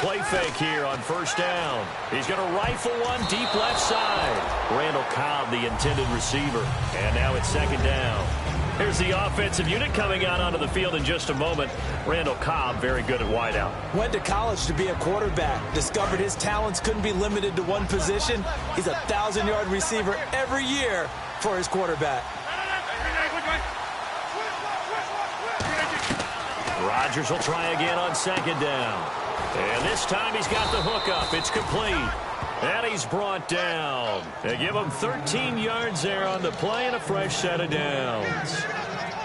play fake here on first down. He's going to rifle one deep left side. Randall Cobb, the intended receiver. And now it's second down. Here's the offensive unit coming out onto the field in just a moment. Randall Cobb, very good at wideout. Went to college to be a quarterback. Discovered his talents couldn't be limited to one position. He's a 1,000-yard receiver every year for his quarterback. Rodgers will try again on second down. And this time he's got the hook up. It's complete. And he's brought down. They give him 13 yards there on the play and a fresh set of downs.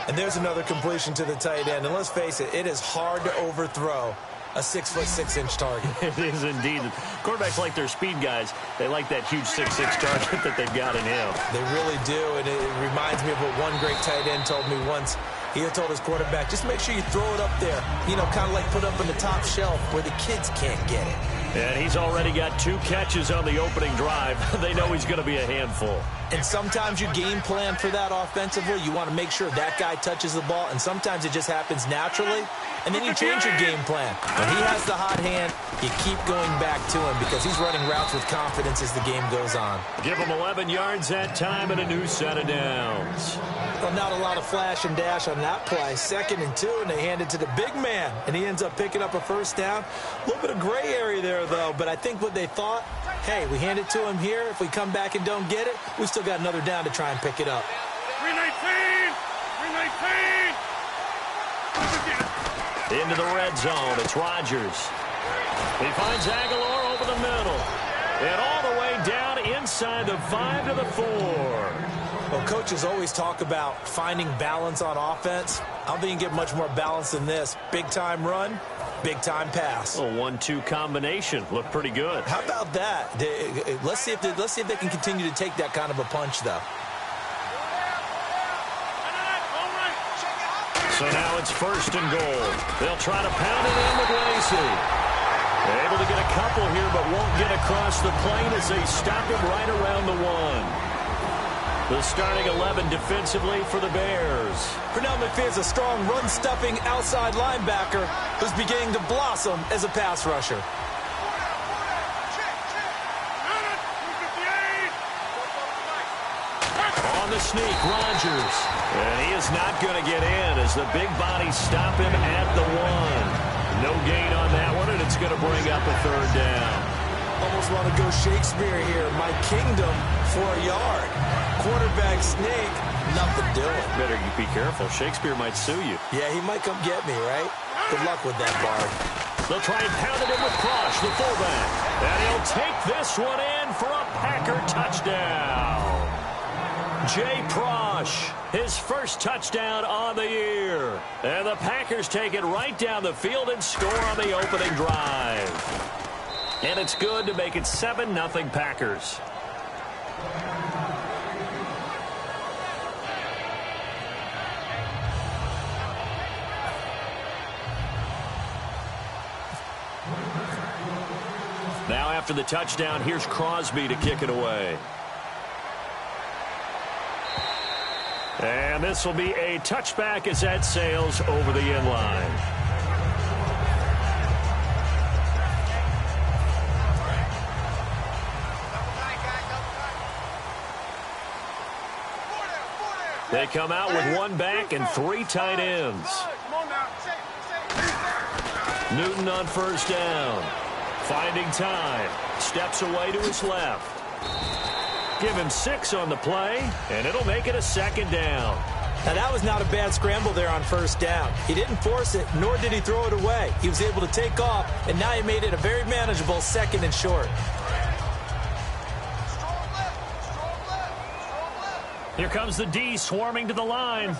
And there's another completion to the tight end. And let's face it, it is hard to overthrow a 6'6" target. It is indeed. Quarterbacks like their speed guys. They like that huge 6'6" target that they've got in him. They really do, and it reminds me of what one great tight end told me once. He had told his quarterback, just make sure you throw it up there, you know, kind of like put up on the top shelf where the kids can't get it. And he's already got 2 catches on the opening drive. They know he's going to be a handful. And sometimes you game plan for that offensively. You want to make sure that guy touches the ball, and sometimes it just happens naturally. And then you change your game plan. When he has the hot hand, you keep going back to him because he's running routes with confidence as the game goes on. Give him 11 yards that time and a new set of downs. Well, not a lot of flash and dash on that play. 2nd and 2, and they hand it to the big man, and he ends up picking up a first down. A little bit of gray area there, though, but I think what they thought, hey, we hand it to him here. If we come back and don't get it, we still got another down to try and pick it up. 319! 319! Into the red zone. It's Rodgers. He finds Aguilar over the middle. And all the way down inside the 5 to the 4. Well, coaches always talk about finding balance on offense. I don't think you can get much more balance than this. Big-time run, big-time pass. A 1-2 combination. Looked pretty good. How about that? Let's see if they can continue to take that kind of a punch, though. So now it's 1st and goal. They'll try to pound it in with Lacey. Able to get a couple here, but won't get across the plane as they stop him right around the 1. The starting 11 defensively for the Bears. Pernell McPhee is a strong run-stuffing outside linebacker who's beginning to blossom as a pass rusher. On the sneak, Rodgers. And he is not going to get in as the big bodies stop him at the 1. No gain on that one, and it's going to bring up a 3rd down. Almost want to go Shakespeare here. My kingdom for a yard. Quarterback sneak, nothing doing. Better be careful. Shakespeare might sue you. Yeah, he might come get me, right? Good luck with that, Bard. They'll try and pound it in with Prosh, the fullback. And he'll take this one in for a Packer touchdown. Jay Prosh, his first touchdown on the year. And the Packers take it right down the field and score on the opening drive. And it's good to make it 7-0 Packers. Now after the touchdown, here's Crosby to kick it away. And this will be a touchback as that sails over the end line. They come out with 1 back and 3 tight ends. Newton on first down. Finding time. Steps away to his left. Give him 6 on the play, and it'll make it a 2nd down. Now, that was not a bad scramble there on first down. He didn't force it, nor did he throw it away. He was able to take off, and now he made it a very manageable 2nd and short. Here comes the D swarming to the line.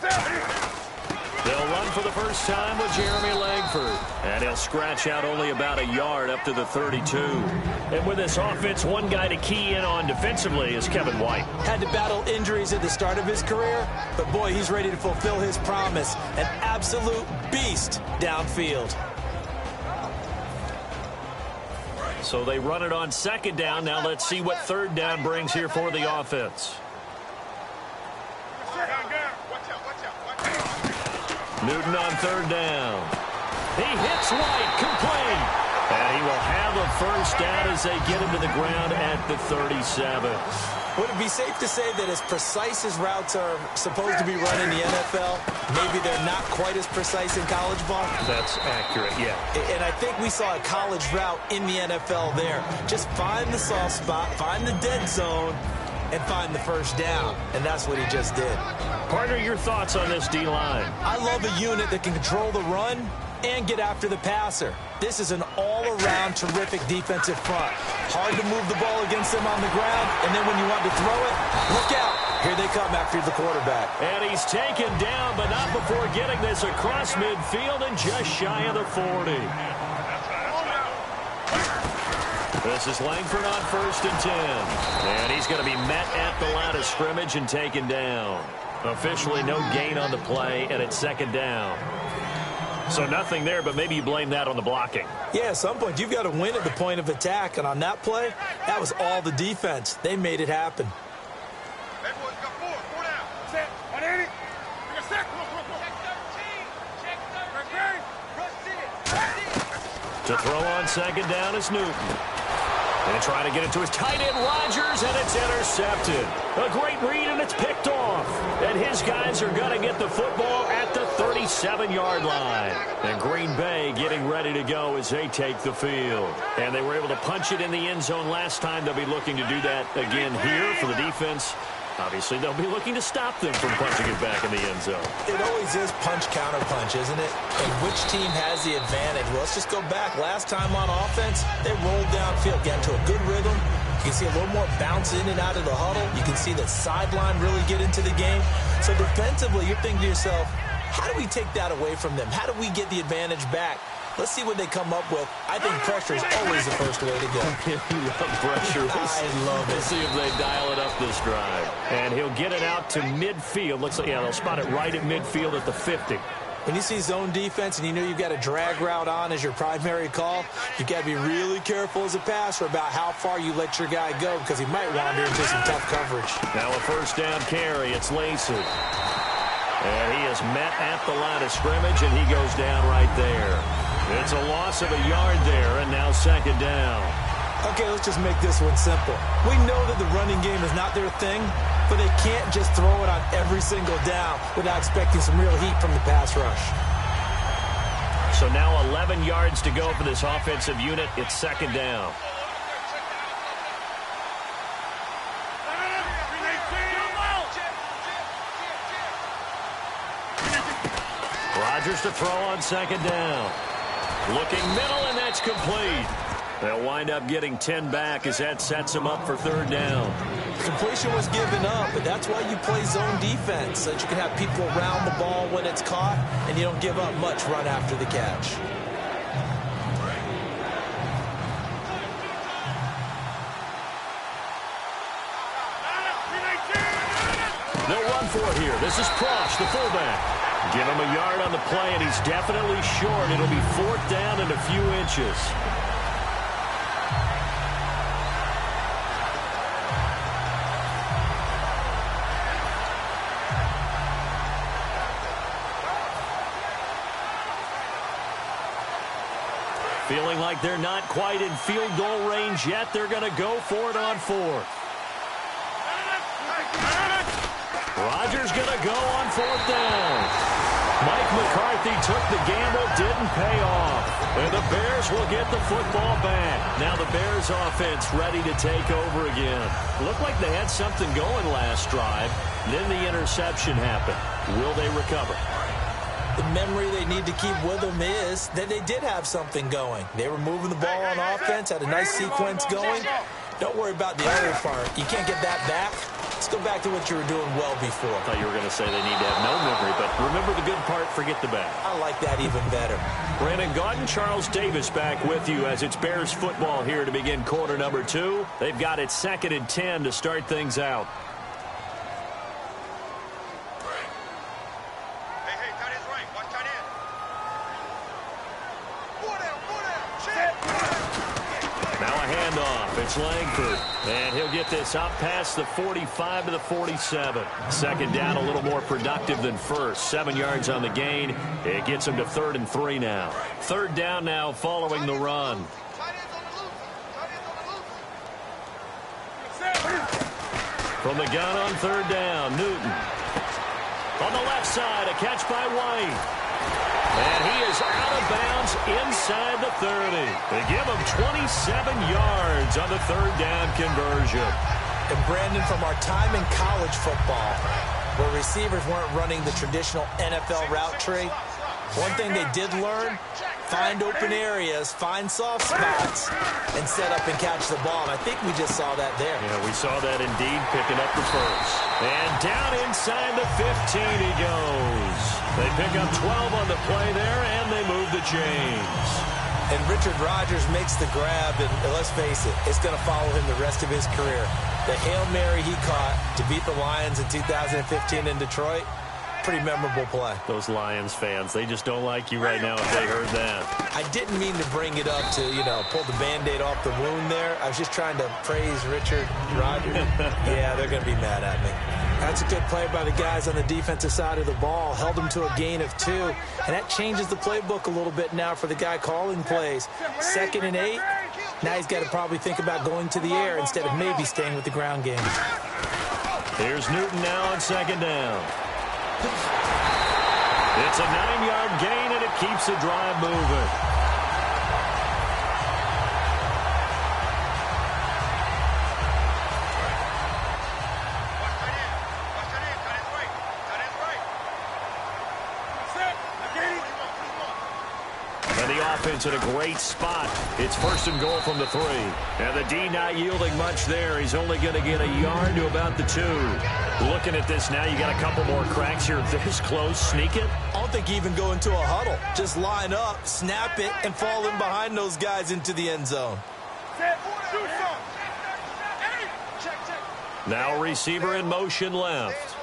They'll run for the first time with Jeremy Langford. And he'll scratch out only about a yard up to the 32. And with this offense, one guy to key in on defensively is Kevin White. Had to battle injuries at the start of his career, but boy, he's ready to fulfill his promise. An absolute beast downfield. So they run it on 2nd down. Now let's see what 3rd down brings here for the offense. Newton on 3rd down. He hits White, complete. And he will have a first down as they get him to the ground at the 37. Would it be safe to say that as precise as routes are supposed to be run in the NFL, maybe they're not quite as precise in college ball? That's accurate, yeah. And I think we saw a college route in the NFL there. Just find the soft spot, find the dead zone, and find the first down. And that's what he just did. Partner, your thoughts on this D-line? I love a unit that can control the run and get after the passer. This is an all-around terrific defensive front. Hard to move the ball against them on the ground, and then when you want to throw it, look out. Here they come after the quarterback. And he's taken down, but not before getting this across midfield and just shy of the 40. This is Langford on 1st and 10. And he's going to be met at the line of scrimmage and taken down. Officially no gain on the play, and it's 2nd down. So nothing there, but maybe you blame that on the blocking. Yeah, at some point you've got to win at the point of attack, and on that play, that was all the defense. They made it happen. Everyone's got four down. Set. 180. Bring a set. To throw on 2nd down is Newton. And trying to get it to his tight end, Rodgers, and it's intercepted. A great read, and it's picked off. And his guys are going to get the football at the 37-yard line. And Green Bay getting ready to go as they take the field. And they were able to punch it in the end zone last time. They'll be looking to do that again here for the defense. Obviously, they'll be looking to stop them from punching it back in the end zone. It always is punch-counter-punch, isn't it? And which team has the advantage? Well, let's just go back. Last time on offense, they rolled downfield, got into a good rhythm. You can see a little more bounce in and out of the huddle. You can see the sideline really get into the game. So defensively, you're thinking to yourself, how do we take that away from them? How do we get the advantage back? Let's see what they come up with. I think pressure is always the first way to go. You love pressure. I love it. Let's see if they dial it up this drive. And he'll get it out to midfield. Looks like, yeah, they'll spot it right at midfield at the 50. When you see zone defense and you know you've got a drag route on as your primary call, you've got to be really careful as a passer about how far you let your guy go because he might wander into some tough coverage. Now a 1st down carry. It's Lacey. And he is met at the line of scrimmage, and he goes down right there. It's a loss of a yard there, and now 2nd down. Okay, let's just make this one simple. We know that the running game is not their thing, but they can't just throw it on every single down without expecting some real heat from the pass rush. So now 11 yards to go for this offensive unit. It's 2nd down. Rodgers to throw on 2nd down. Looking middle, and that's complete. They'll wind up getting 10 back as that sets them up for 3rd down. Completion was given up, but that's why you play zone defense, so that you can have people around the ball when it's caught, and you don't give up much run after the catch. They'll run for it here. This is Prosh, the fullback. Give him a yard on the play, and he's definitely short. It'll be 4th down and a few inches. Feeling like they're not quite in field goal range yet. They're going to go for it on 4th. Rodgers going to go on 4th down. Mike McCarthy took the gamble, didn't pay off. And the Bears will get the football back. Now the Bears offense ready to take over again. Looked like they had something going last drive. Then the interception happened. Will they recover? The memory they need to keep with them is that they did have something going. They were moving the ball on offense, had a nice sequence going. Don't worry about the other part. You can't get that back. Let's go back to what you were doing well before. I thought you were going to say they need to have no memory, but remember the good part, forget the bad. I like that even better. Brandon Gaudin, Charles Davis back with you as it's Bears football here to begin quarter number 2. They've got it 2nd and 10 to start things out. Hey, tight end's right. Watch tight end. Now a handoff. It's Langford. Langford. And he'll get this up past the 45 to the 47. Second down, a little more productive than first. 7 yards on the gain. It gets him to 3rd and 3 now. Third down now following the run. From the gun on third down, Newton. On the left side, a catch by White. And he is out of bounds inside the 30. They give him 27 yards on the third down conversion. And Brandon, from our time in college football, where receivers weren't running the traditional NFL route tree, one thing they did learn, find open areas, find soft spots, and set up and catch the ball. And I think we just saw that there. Yeah, we saw that indeed, picking up the first. And down inside the 15 he goes. They pick up 12 on the play there, and they move the chains. And Richard Rodgers makes the grab, and let's face it, it's going to follow him the rest of his career. The Hail Mary he caught to beat the Lions in 2015 in Detroit, pretty memorable play. Those Lions fans, they just don't like you right now if they heard that. I didn't mean to bring it up to, pull the Band-Aid off the wound there. I was just trying to praise Richard Rodgers. Yeah, they're going to be mad at me. That's a good play by the guys on the defensive side of the ball. Held them to a gain of 2. And that changes the playbook a little bit now for the guy calling plays. 2nd and 8. Now he's got to probably think about going to the air instead of maybe staying with the ground game. Here's Newton now on second down. It's a 9-yard gain, and it keeps the drive moving. And the offense in a great spot. It's 1st and goal from the 3. And the D not yielding much there. He's only going to get a yard to about the 2. Looking at this now, you got a couple more cracks here. This close, sneak it. I don't think you even go into a huddle. Just line up, snap it, and fall in behind those guys into the end zone. Now receiver in motion left.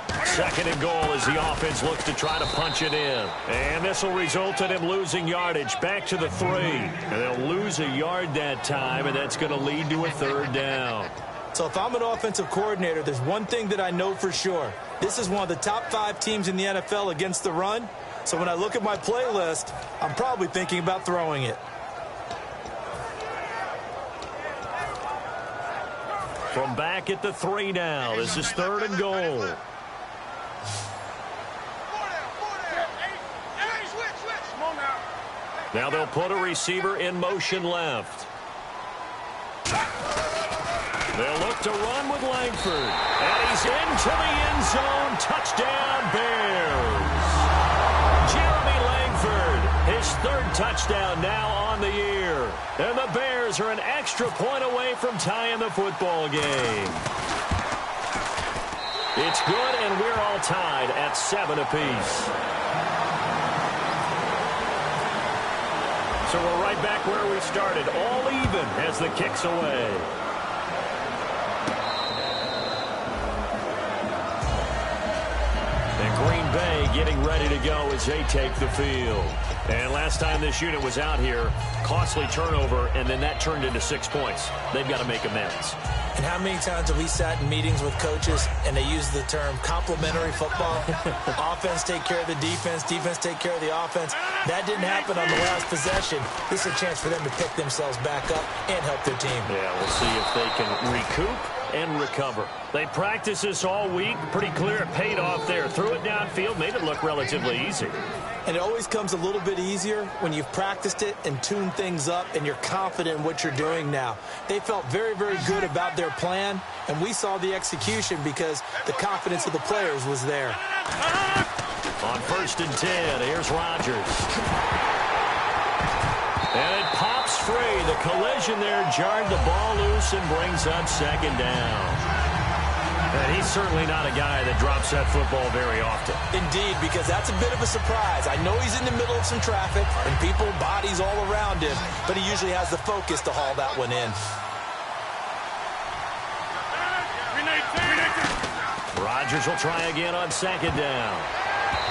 2nd and goal as the offense looks to try to punch it in. And this will result in him losing yardage back to the 3. And they'll lose a yard that time, and that's going to lead to a 3rd down. So if I'm an offensive coordinator, there's one thing that I know for sure. This is one of the top 5 teams in the NFL against the run. So when I look at my playlist, I'm probably thinking about throwing it. From back at the 3 now, this is 3rd and goal. Now they'll put a receiver in motion left. They'll look to run with Langford. And he's into the end zone. Touchdown, Bears. Jeremy Langford, his 3rd touchdown now on the year. And the Bears are an extra point away from tying the football game. It's good, and we're all tied at 7 apiece. So we're right back where we started, all even as the kick's away. And Green Bay getting ready to go as they take the field. And last time this unit was out here, costly turnover, and then that turned into 6 points. They've got to make amends. And how many times have we sat in meetings with coaches and they use the term complementary football? Offense take care of the defense, defense take care of the offense. That didn't happen on the last possession. This is a chance for them to pick themselves back up and help their team. Yeah, we'll see if they can recoup and recover. They practiced this all week. Pretty clear it paid off there. Threw it downfield, made it look relatively easy. And it always comes a little bit easier when you've practiced it and tuned things up and you're confident in what you're doing now. They felt very, very good about their plan, and we saw the execution because the confidence of the players was there. On 1st and 10, here's Rodgers. And it pops free. The collision there jarred the ball loose and brings up 2nd down. And he's certainly not a guy that drops that football very often. Indeed, because that's a bit of a surprise. I know he's in the middle of some traffic and people, bodies all around him, but he usually has the focus to haul that one in. Rodgers will try again on 2nd down.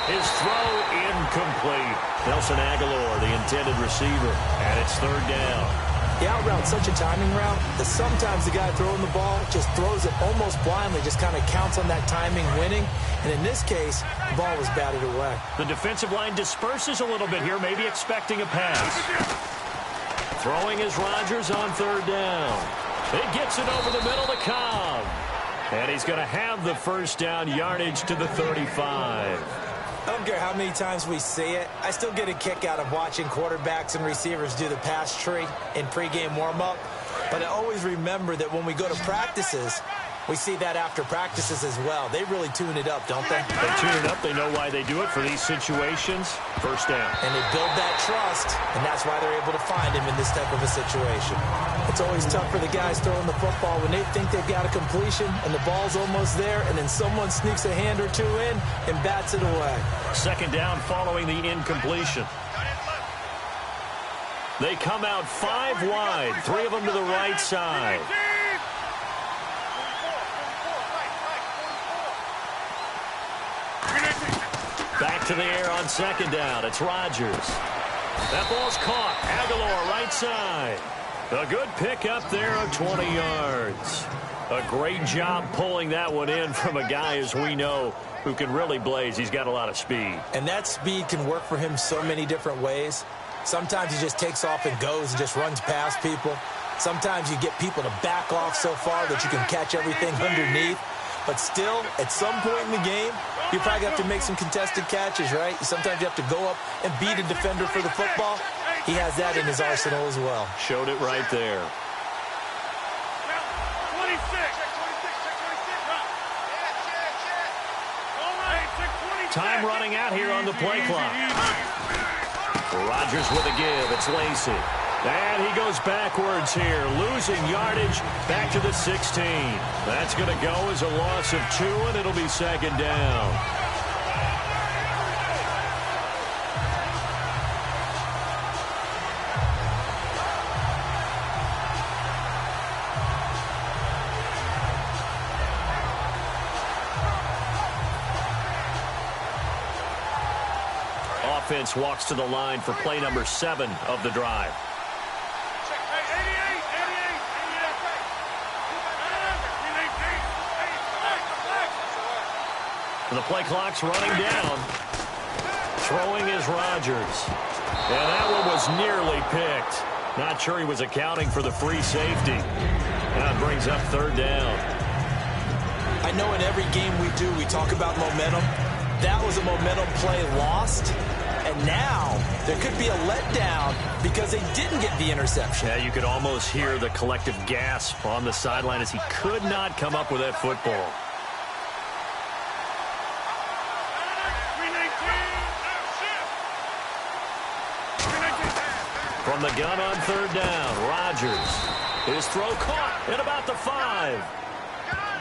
His throw incomplete. Nelson Aguilar, the intended receiver, and it's 3rd down. He outroutes such a timing route that sometimes the guy throwing the ball just throws it almost blindly, just kind of counts on that timing winning. And in this case, the ball was batted away. The defensive line disperses a little bit here, maybe expecting a pass. Throwing is Rodgers on third down. He gets it over the middle to Cobb. And he's going to have the first down, yardage to the 35. I don't care how many times we see it. I still get a kick out of watching quarterbacks and receivers do the pass tree in pregame warm-up. But I always remember that when we go to practices, we see that after practices as well. They really tune it up, don't they? They tune it up. They know why they do it for these situations. First down. And they build that trust, and that's why they're able to find him in this type of a situation. It's always tough for the guys throwing the football when they think they've got a completion and the ball's almost there, and then someone sneaks a hand or two in and bats it away. Second down following the incompletion. They come out 5 wide, 3 of them to the right side. Back to the air on second down. It's Rodgers. That ball's caught. Aguilar right side. A good pick up there of 20 yards. A great job pulling that one in from a guy, as we know, who can really blaze. He's got a lot of speed. And that speed can work for him so many different ways. Sometimes he just takes off and goes and just runs past people. Sometimes you get people to back off so far that you can catch everything underneath. But still, at some point in the game, you probably have to make some contested catches, right? Sometimes you have to go up and beat a defender for the football. He has that in his arsenal as well. Showed it right there. Time running out here on the play clock. Rodgers with a give. It's Lacy. And he goes backwards here, losing yardage back to the 16. That's going to go as a loss of 2, and it'll be second down. Offense walks to the line for play number 7 of the drive. And the play clock's running down. Throwing is Rodgers. And that one was nearly picked. Not sure he was accounting for the free safety. That brings up third down. I know in every game we do, we talk about momentum. That was a momentum play lost. And now there could be a letdown because they didn't get the interception. Yeah, you could almost hear the collective gasp on the sideline as he could not come up with that football. From the gun on third down, Rodgers. His throw caught at about the 5.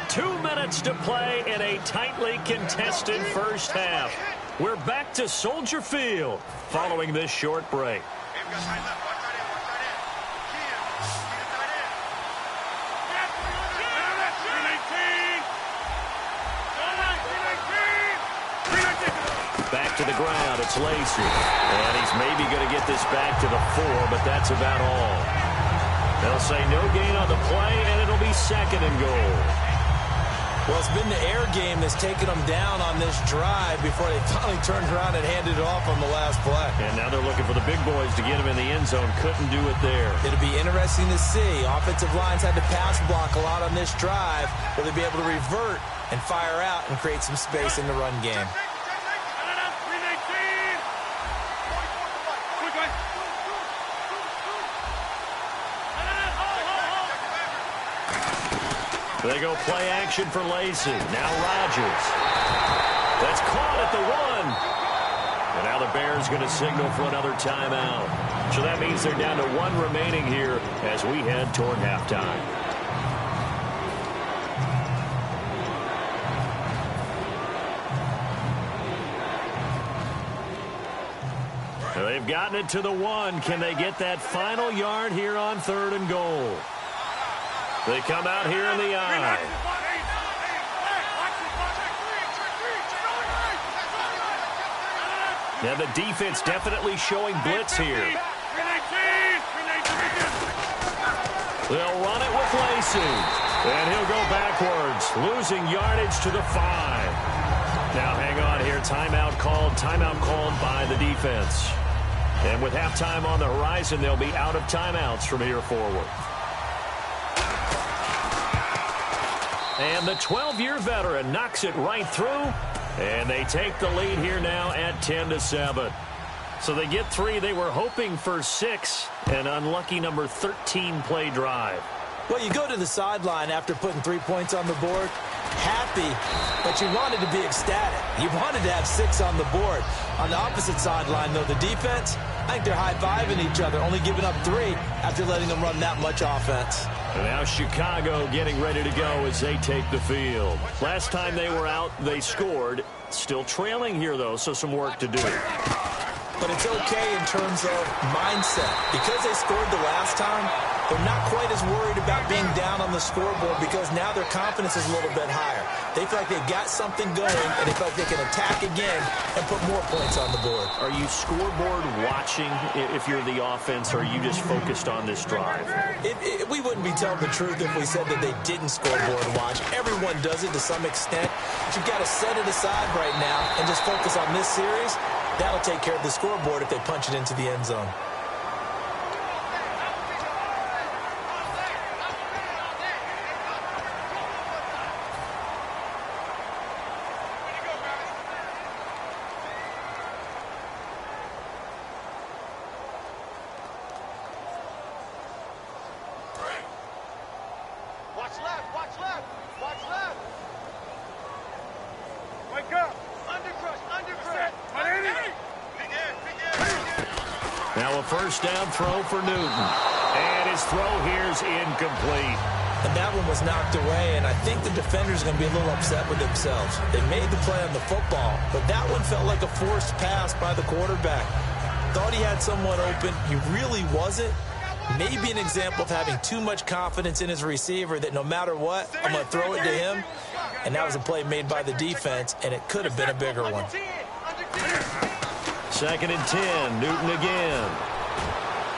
2 minutes to play in a tightly contested first half. We're back to Soldier Field following this short break. Back to the ground, it's Lacy. And he's maybe going to get this back to the 4, but that's about all. They'll say no gain on the play, and it'll be second and goal. Well, it's been the air game that's taken them down on this drive before they finally turned around and handed it off on the last play. And now they're looking for the big boys to get him in the end zone. Couldn't do it there. It'll be interesting to see. Offensive lines had to pass block a lot on this drive. Will they be able to revert and fire out and create some space in the run game? They go play action for Lacy. Now Rodgers. That's caught at the 1. And now the Bears going to signal for another timeout. So that means they're down to 1 remaining here as we head toward halftime. They've gotten it to the 1. Can they get that final yard here on third and goal? They come out here in the eye. Now the defense definitely showing blitz here. They'll run it with Lacey. And he'll go backwards, losing yardage to the 5. Now hang on here. Timeout called by the defense. And with halftime on the horizon, they'll be out of timeouts from here forward. And the 12-year veteran knocks it right through. And they take the lead here now at 10-7. So they get 3. They were hoping for 6. An unlucky number 13 play drive. Well, you go to the sideline after putting 3 points on the board, happy, but you wanted to be ecstatic. You wanted to have 6 on the board. On the opposite sideline, though, the defense, I think they're high-fiving each other, only giving up 3 after letting them run that much offense. And now Chicago getting ready to go as they take the field. Last time they were out, they scored. Still trailing here, though, so some work to do. But it's okay in terms of mindset. Because they scored the last time, they're not quite as worried about being down on the scoreboard because now their confidence is a little bit higher. They feel like they've got something going, and they feel like they can attack again and put more points on the board. Are you scoreboard watching if you're the offense, or are you just focused on this drive? We wouldn't be telling the truth if we said that they didn't scoreboard watch. Everyone does it to some extent. But you've got to set it aside right now and just focus on this series. That'll take care of the scoreboard if they punch it into the end zone. Watch left, watch left, watch left. Wake up. Undercrush. Now a first down throw for Newton. And his throw here's incomplete. And that one was knocked away, and I think the defenders are going to be a little upset with themselves. They made the play on the football, but that one felt like a forced pass by the quarterback. Thought he had someone open. He really wasn't. Maybe an example of having too much confidence in his receiver that no matter what, I'm going to throw it to him. And that was a play made by the defense, and it could have been a bigger one. 2nd and 10, Newton again.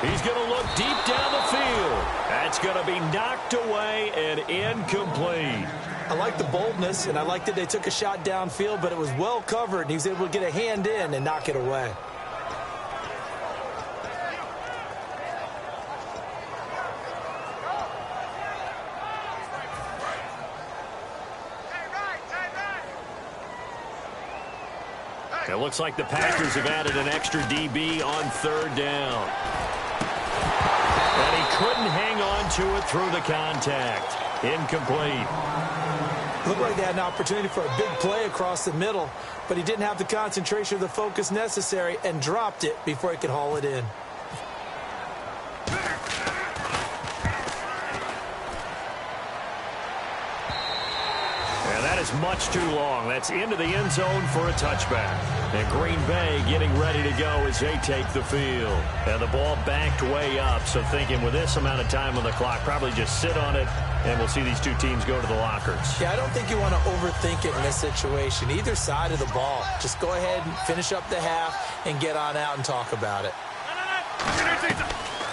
He's going to look deep down the field. That's going to be knocked away and incomplete. I like the boldness, and I like that they took a shot downfield, but it was well covered, and he was able to get a hand in and knock it away. It looks like the Packers have added an extra DB on 3rd down. And he couldn't hang on to it through the contact. Incomplete. Looked like they had an opportunity for a big play across the middle, but he didn't have the concentration or the focus necessary and dropped it before he could haul it in. Is much too long. That's into the end zone for a touchback. And Green Bay getting ready to go as they take the field. And the ball backed way up, so thinking with this amount of time on the clock, probably just sit on it, and we'll see these two teams go to the lockers. Yeah, I don't think you want to overthink it in this situation. Either side of the ball. Just go ahead and finish up the half and get on out and talk about it.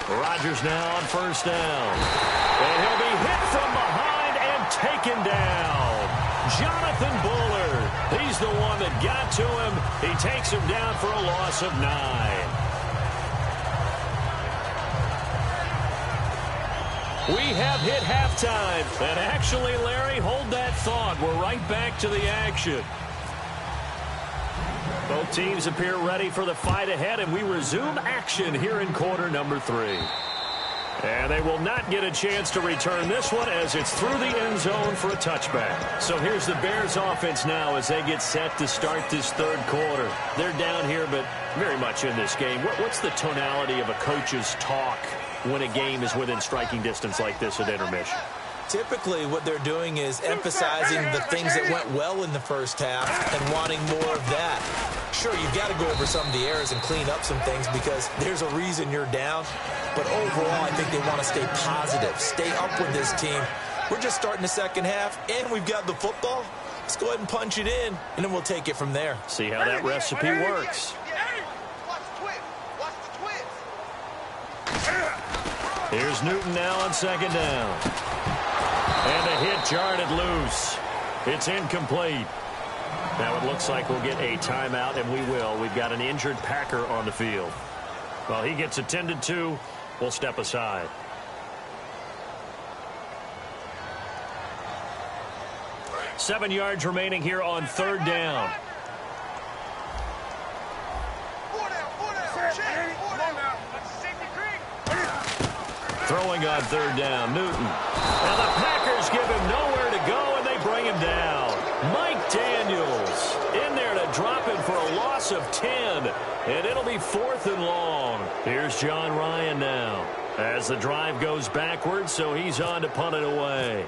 Rodgers now on 1st down. And he'll be hit from behind and taken down. Jonathan Bullard. He's the one that got to him. He takes him down for a loss of 9. We have hit halftime. And actually, Larry, hold that thought. We're right back to the action. Both teams appear ready for the fight ahead, and we resume action here in quarter number 3. And they will not get a chance to return this one as it's through the end zone for a touchback. So here's the Bears offense now as they get set to start this 3rd quarter. They're down here, but very much in this game. What's the tonality of a coach's talk when a game is within striking distance like this at intermission? Typically, what they're doing is emphasizing the things that went well in the first half and wanting more of that. Sure, you've got to go over some of the errors and clean up some things because there's a reason you're down. But overall, I think they want to stay positive, stay up with this team. We're just starting the second half, and we've got the football. Let's go ahead and punch it in, and then we'll take it from there. See how that recipe works. Watch the twist. Watch the twist. Here's Newton now on second down. And the hit jarred it loose. It's incomplete. Now it looks like we'll get a timeout, and we will. We've got an injured Packer on the field. While he gets attended to, we'll step aside. Seven yards remaining here on third down. Throwing on third down, Newton. Now the Packers give him nowhere to go, and they bring him down. Mike Daniels in there to drop him for a loss of 10, and it'll be 4th and long. Here's John Ryan now as the drive goes backwards, so he's on to punt it away.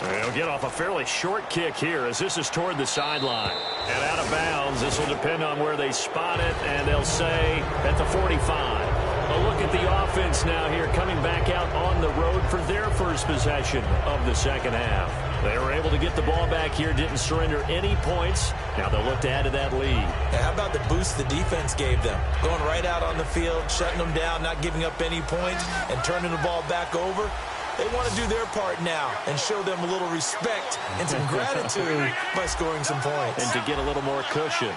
They'll get off a fairly short kick here as this is toward the sideline. And out of bounds, this will depend on where they spot it, and they'll say at the 45. A look at the offense now here coming back out on the road for their first possession of the second half. They were able to get the ball back here, didn't surrender any points. Now they'll look to add to that lead. Yeah, how about the boost the defense gave them? Going right out on the field, shutting them down, not giving up any points, and turning the ball back over. They want to do their part now and show them a little respect and some gratitude by scoring some points. And to get a little more cushion.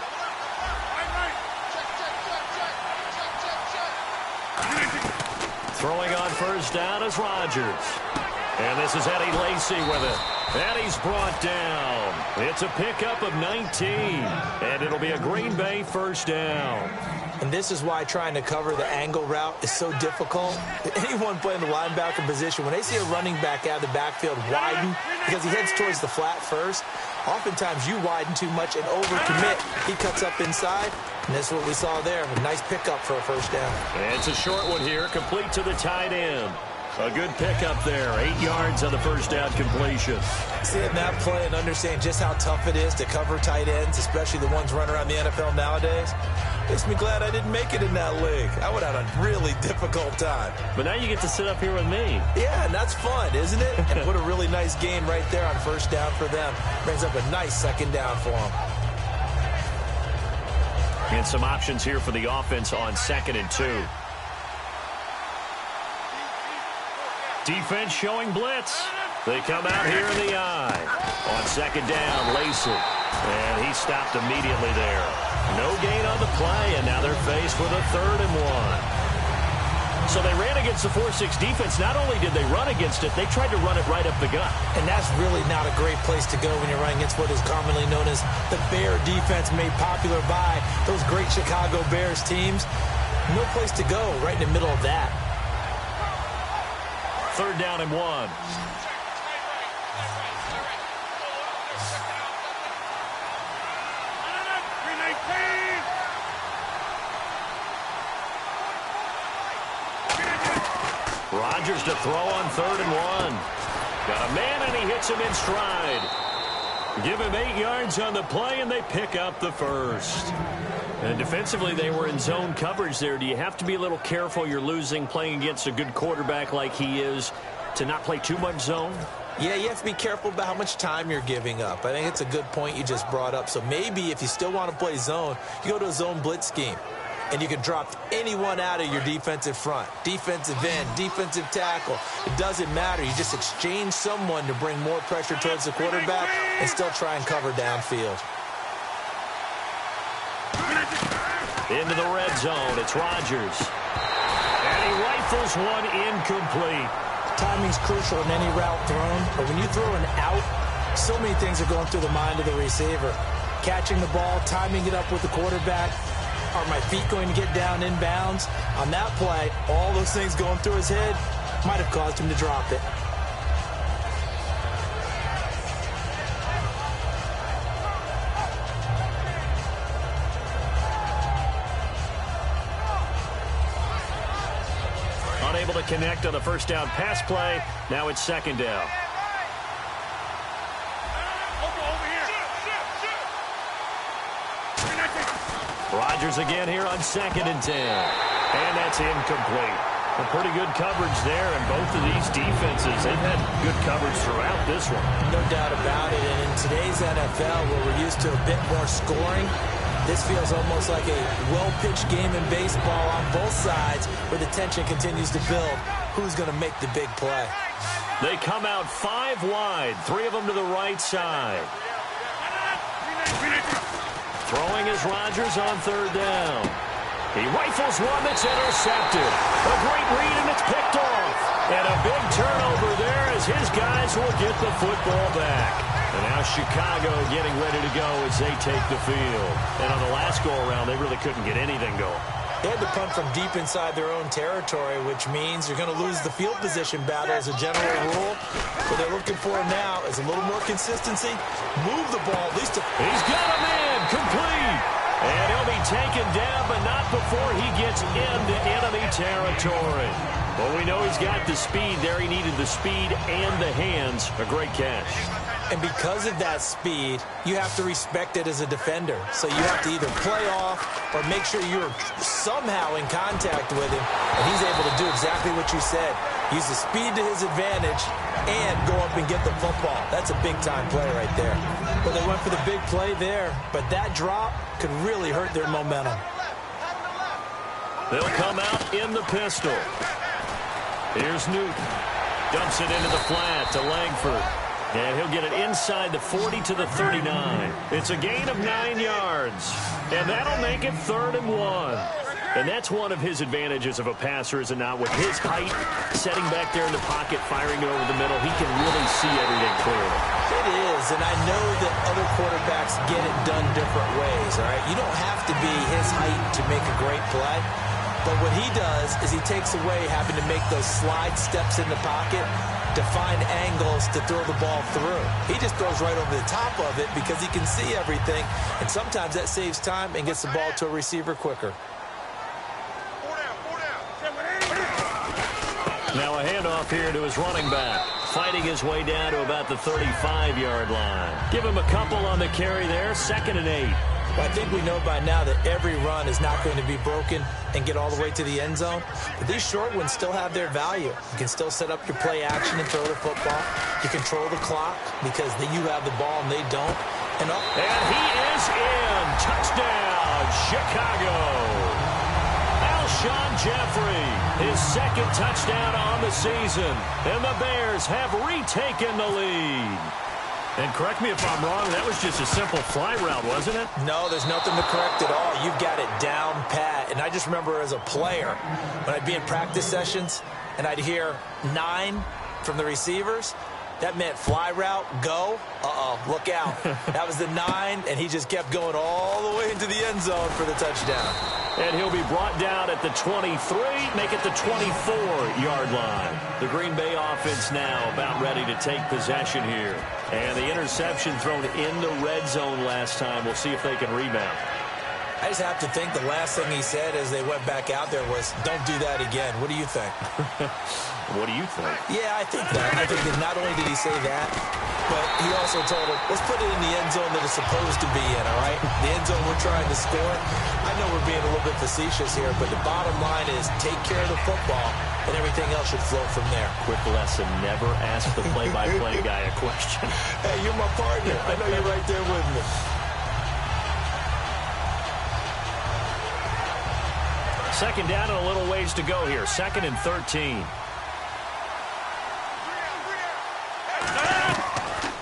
Throwing on first down is Rodgers. And this is Eddie Lacy with it. And he's brought down. It's a pickup of 19. And it'll be a Green Bay first down. And this is why trying to cover the angle route is so difficult. Anyone playing the linebacker position, when they see a running back out of the backfield widen because he heads towards the flat first, oftentimes you widen too much and overcommit. He cuts up inside, and that's what we saw there. A nice pickup for a first down. And it's a short one here, complete to the tight end. A good pickup there, 8 yards on the first down completion. Seeing that play and understanding just how tough it is to cover tight ends, especially the ones running around the NFL nowadays, makes me glad I didn't make it in that league. I would have had a really difficult time. But now you get to sit up here with me. Yeah, and that's fun, isn't it? And what a really nice game right there on first down for them. Brings up a nice second down for them. And some options here for the offense on 2nd and 2. Defense showing blitz. They come out here in the eye. On second down, Lacy. And he stopped immediately there. No gain on the play, and now they're faced with a 3rd and 1. So they ran against the 4-6 defense. Not only did they run against it, they tried to run it right up the gut. And that's really not a great place to go when you're running against what is commonly known as the Bear defense, made popular by those great Chicago Bears teams. No place to go right in the middle of that. 3rd down and 1. Rodgers to throw on 3rd and 1. Got a man, and he hits him in stride. Give him 8 yards on the play, and they pick up the first. And defensively, they were in zone coverage there. Do you have to be a little careful? You're losing, playing against a good quarterback like he is, to not play too much zone? Yeah, you have to be careful about how much time you're giving up. I think it's a good point you just brought up. So maybe if you still want to play zone, you go to a zone blitz scheme. And you can drop anyone out of your defensive front. Defensive end, defensive tackle. It doesn't matter. You just exchange someone to bring more pressure towards the quarterback and still try and cover downfield. Into the red zone. It's Rodgers. And he rifles one incomplete. Timing's crucial in any route thrown. But when you throw an out, so many things are going through the mind of the receiver. Catching the ball, timing it up with the quarterback. Are my feet going to get down inbounds? On that play, all those things going through his head might have caused him to drop it. Unable to connect on the first down pass play. Now it's 2nd down. Rodgers again here on 2nd and 10. And that's incomplete. A pretty good coverage there, and both of these defenses, they've had good coverage throughout this one. No doubt about it. And in today's NFL, where we're used to a bit more scoring, This feels almost like a well-pitched game in baseball on both sides where the tension continues to build. Who's going to make the big play? They come out 5 wide, 3 of them to the right side. Throwing is Rodgers on 3rd down. He rifles one that's intercepted. A great read, and it's picked off. And a big turnover there as his guys will get the football back. And now Chicago getting ready to go as they take the field. And on the last go-around, they really couldn't get anything going. They had to punt from deep inside their own territory, which means you're going to lose the field position battle as a general rule. What they're looking for now is a little more consistency. Move the ball at least. He's got a man complete. And he'll be taken down, but not before he gets into enemy territory. Well, we know he's got the speed there. He needed the speed and the hands. A great catch. And because of that speed, you have to respect it as a defender. So you have to either play off or make sure you're somehow in contact with him. And he's able to do exactly what you said. Use the speed to his advantage and go up and get the football. That's a big-time play right there. Well, they went for the big play there, but that drop could really hurt their momentum. They'll come out in the pistol. Here's Newton. Dumps it into the flat to Langford. And he'll get it inside the 40 to the 39. It's a gain of 9 yards. And that'll make it 3rd and 1. And that's one of his advantages of a passer, is it not? With his height, setting back there in the pocket, firing it over the middle, he can really see everything clearly. It is, and I know that other quarterbacks get it done different ways, all right? You don't have to be his height to make a great play. But what he does is he takes away having to make those slide steps in the pocket to find angles to throw the ball through. He just throws right over the top of it because he can see everything, and sometimes that saves time and gets the ball to a receiver quicker. Now a handoff here to his running back, fighting his way down to about the 35-yard line. Give him a couple on the carry there, 2nd and 8. Well, I think we know by now that every run is not going to be broken and get all the way to the end zone. But these short ones still have their value. You can still set up your play action and throw the football. You control the clock because you have the ball and they don't. And he is in. Touchdown, Chicago. Alshon Jeffrey, his 2nd touchdown on the season. And the Bears have retaken the lead. And correct me if I'm wrong, that was just a simple fly route, wasn't it? No, there's nothing to correct at all. You've got it down pat. And I just remember as a player, when I'd be in practice sessions and I'd hear 9 from the receivers, that meant fly route, go. Look out. That was the 9, and he just kept going all the way into the end zone for the touchdown. And he'll be brought down at the 23, make it the 24-yard line. The Green Bay offense now about ready to take possession here. And the interception thrown in the red zone last time. We'll see if they can rebound. I just have to think the last thing he said as they went back out there was, don't do that again. What do you think? What do you think? Yeah, I think that. I think that not only did he say that, but he also told him, let's put it in the end zone that it's supposed to be in, all right? The end zone we're trying to score. I know we're being a little bit facetious here, but the bottom line is take care of the football, and everything else should flow from there. Quick lesson, never ask the play-by-play guy a question. Hey, you're my partner. I know you're right there with me. Second down and a little ways to go here. 2nd and 13.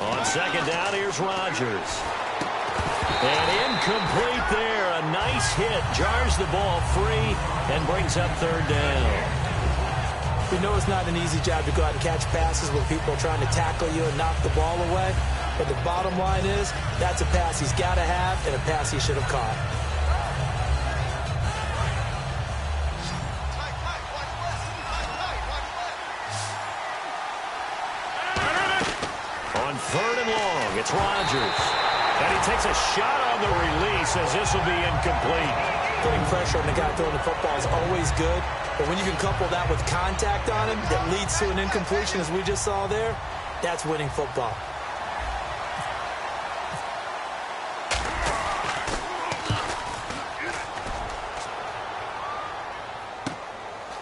On 2nd down, here's Rodgers. And incomplete there. A nice hit. Jars the ball free and brings up 3rd down. We know it's not an easy job to go out and catch passes when people are trying to tackle you and knock the ball away. But the bottom line is that's a pass he's got to have and a pass he should have caught. On 3rd and long, it's Rodgers. And he takes a shot on the release as this will be incomplete. Putting pressure on the guy throwing the football is always good. But when you can couple that with contact on him that leads to an incompletion, as we just saw there, that's winning football.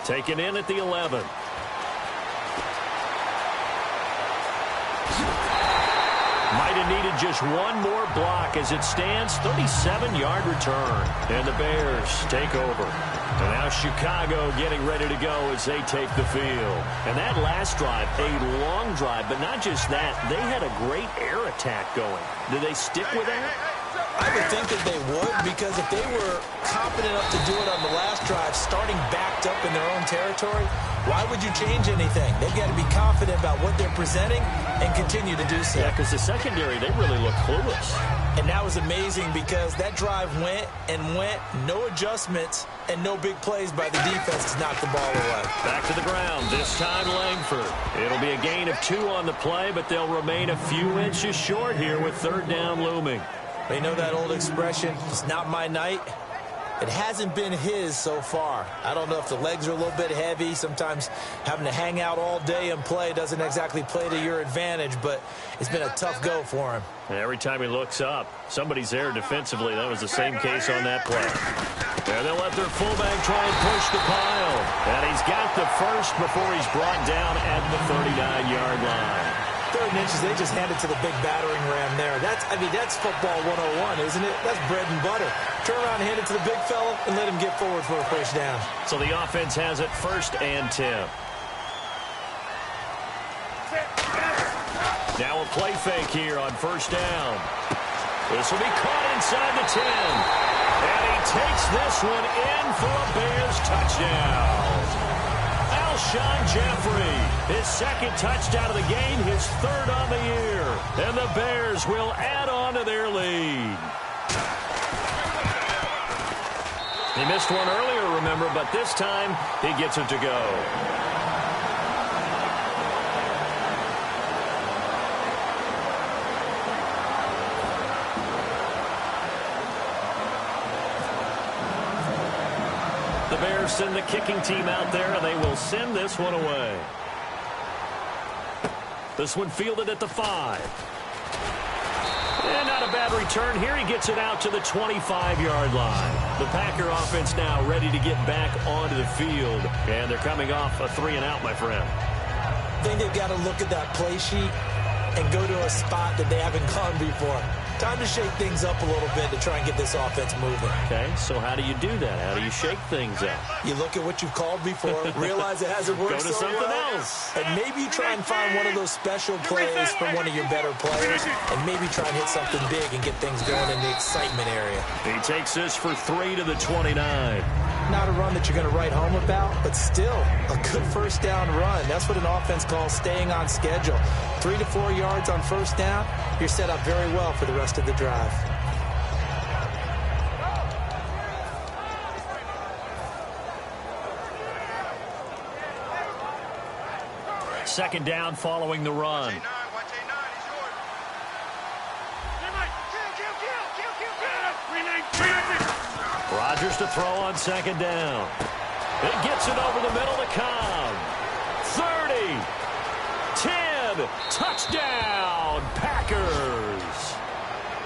Taken in at the 11. Might might have needed just one more block as it stands 37-yard return. And the Bears take over. And now Chicago getting ready to go as they take the field. And that last drive, a long drive, but not just that. They had a great air attack going. Did they stick with that? I would think that they would, because if they were confident enough to do it on the last drive, starting backed up in their own territory, why would you change anything? They've got to be confident about what they're presenting and continue to do so. Yeah, because the secondary, they really look clueless. And that was amazing because that drive went and went, no adjustments, and no big plays by the defense to knock the ball away. Back to the ground, this time Langford. It'll be a gain of 2 on the play, but they'll remain a few inches short here with third down looming. You know that old expression, it's not my night? It hasn't been his so far. I don't know if the legs are a little bit heavy. Sometimes having to hang out all day and play doesn't exactly play to your advantage, but it's been a tough go for him. And every time he looks up, somebody's there defensively. That was the same case on that play. And they'll let their fullback try and push the pile. And he's got the first before he's brought down at the 39-yard line. 3rd and inches, they just hand it to the big battering ram there. That's football 101, isn't it? That's bread and butter. Turn around and hand it to the big fella and let him get forward for a first down. So the offense has it 1st and 10. Now a play fake here on 1st down. This will be caught inside the 10. And he takes this one in for a Bears touchdown. Alshon Jeffrey, his 2nd touchdown of the game, his 3rd on the year. And the Bears will add on to their lead. He missed one earlier, remember, but this time he gets it to go. The Bears send the kicking team out there, and they will send this one away. This one fielded at the 5. And not a bad return here. He gets it out to the 25-yard line. The Packer offense now ready to get back onto the field. And they're coming off a 3-and-out, my friend. I think they've got to look at that play sheet and go to a spot that they haven't gone before. Time to shake things up a little bit to try and get this offense moving. Okay, so how do you do that? How do you shake things up? You look at what you've called before, realize it hasn't worked so so something well, else. and maybe you try and find one of those special plays from one of your better players, and maybe try and hit something big and get things going in the excitement area. He takes this for 3 to the 29. Not a run that you're going to write home about, but still a good first down run. That's what an offense calls staying on schedule. 3 to 4 yards on first down, you're set up very well for the rest of the drive. Second down following the run. Rodgers to throw on second down. It gets it over the middle to Cobb. 30, 10, touchdown, Packers.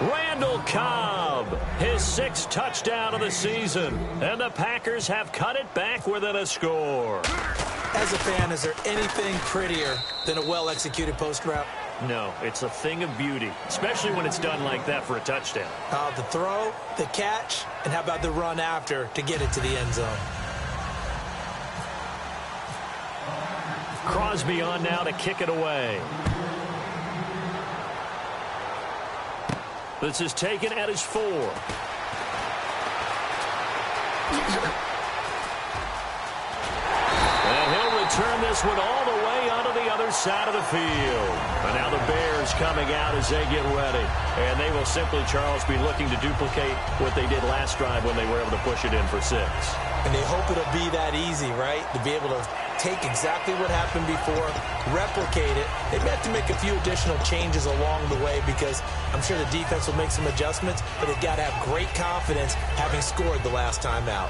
Randall Cobb, his 6th touchdown of the season. And the Packers have cut it back within a score. As a fan, is there anything prettier than a well-executed post route? No, it's a thing of beauty, especially when it's done like that for a touchdown. The throw, the catch, and how about the run after to get it to the end zone? Crosby on now to kick it away. This is taken at his 4. And he'll return this one all the way onto the other side of the field. And now the Bears coming out as they get ready. And they will simply, Charles, be looking to duplicate what they did last drive when they were able to push it in for 6. And they hope it'll be that easy, right? To be able to take exactly what happened before, replicate it. They may have to make a few additional changes along the way because I'm sure the defense will make some adjustments, but they've got to have great confidence having scored the last time out.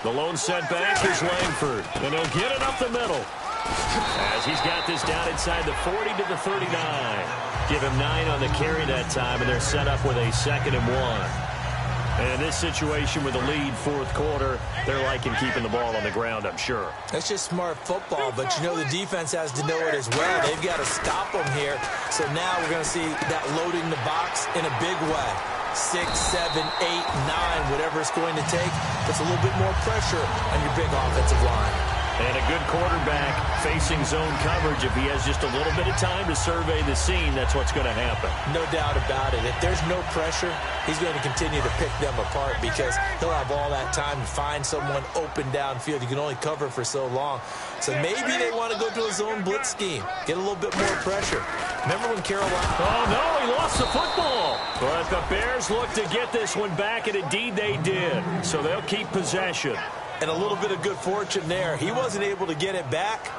The lone setback is Langford, and he'll get it up the middle. As he's got this down inside the 40 to the 39. Give him 9 on the carry that time, and they're set up with a 2nd and 1. And this situation with the lead fourth quarter, they're liking keeping the ball on the ground, I'm sure. That's just smart football, but you know the defense has to know it as well. They've got to stop them here. So now we're going to see that loading the box in a big way. 6, 7, 8, 9, whatever it's going to take. Puts a little bit more pressure on your big offensive line. And a good quarterback facing zone coverage. If he has just a little bit of time to survey the scene, that's what's going to happen. No doubt about it. If there's no pressure, he's going to continue to pick them apart because he'll have all that time to find someone open downfield. You can only cover for so long. So maybe they want to go to a zone blitz scheme, get a little bit more pressure. Remember when Carolina... Oh, no, he lost the football. But the Bears look to get this one back, and indeed they did. So they'll keep possession. And a little bit of good fortune there. He wasn't able to get it back,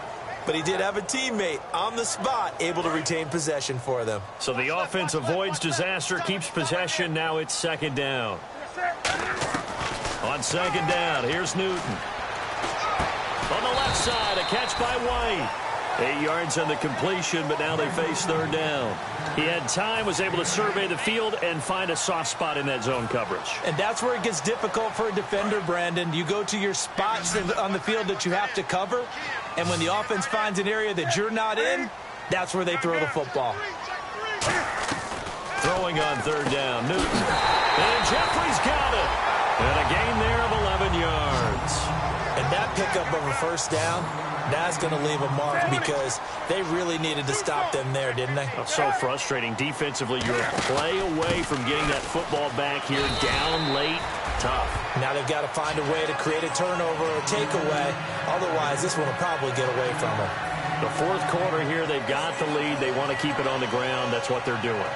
but he did have a teammate on the spot able to retain possession for them. So the offense avoids disaster, keeps possession. Now it's second down. On second down, here's Newton. On the left side, a catch by White. 8 yards on the completion, but now they face third down. He had time, was able to survey the field and find a soft spot in that zone coverage. And that's where it gets difficult for a defender, Brandon. You go to your spots on the field that you have to cover, and when the offense finds an area that you're not in, that's where they throw the football. Throwing on third down, Newton. And Jeffrey's got it. And a gain there of 11 yards. And that pickup of a first down, that's going to leave a mark because they really needed to stop them there, didn't they? So frustrating. Defensively, you're a play away from getting that football back here. Down late, tough. Now they've got to find a way to create a turnover or takeaway. Otherwise, this one will probably get away from them. The fourth quarter here, they've got the lead. They want to keep it on the ground. That's what they're doing.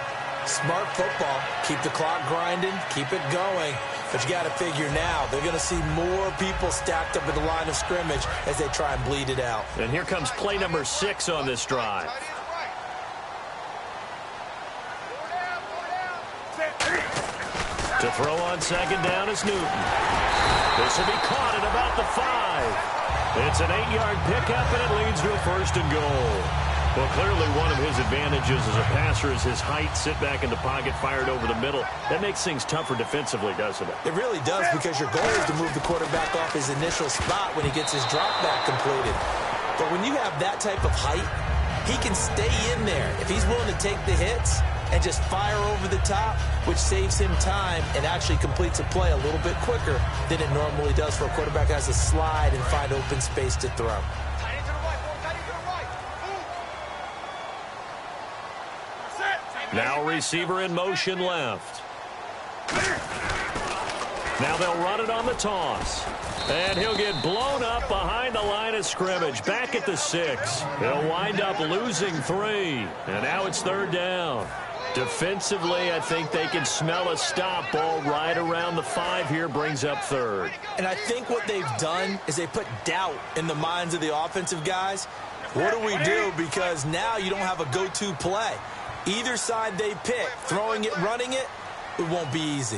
Smart football. Keep the clock grinding. Keep it going. But you got to figure now, they're going to see more people stacked up at the line of scrimmage as they try and bleed it out. And here comes play number 6 on this drive. To throw on second down is Newton. This will be caught at about the 5. It's an 8-yard pickup, and it leads to a first and goal. Well, clearly one of his advantages as a passer is his height. Sit back in the pocket, fired over the middle. That makes things tougher defensively, doesn't it? It really does, because your goal is to move the quarterback off his initial spot when he gets his drop back completed. But when you have that type of height, he can stay in there if he's willing to take the hits and just fire over the top, which saves him time and actually completes a play a little bit quicker than it normally does for a quarterback that has to slide and find open space to throw. Now receiver in motion left. Now they'll run it on the toss. And he'll get blown up behind the line of scrimmage. Back at the 6. He'll wind up losing 3. And now it's third down. Defensively, I think they can smell a stop. Ball right around the 5 here, brings up third. And I think what they've done is they put doubt in the minds of the offensive guys. What do we do? Because now you don't have a go-to play. Either side they pick, throwing it, running it, it won't be easy.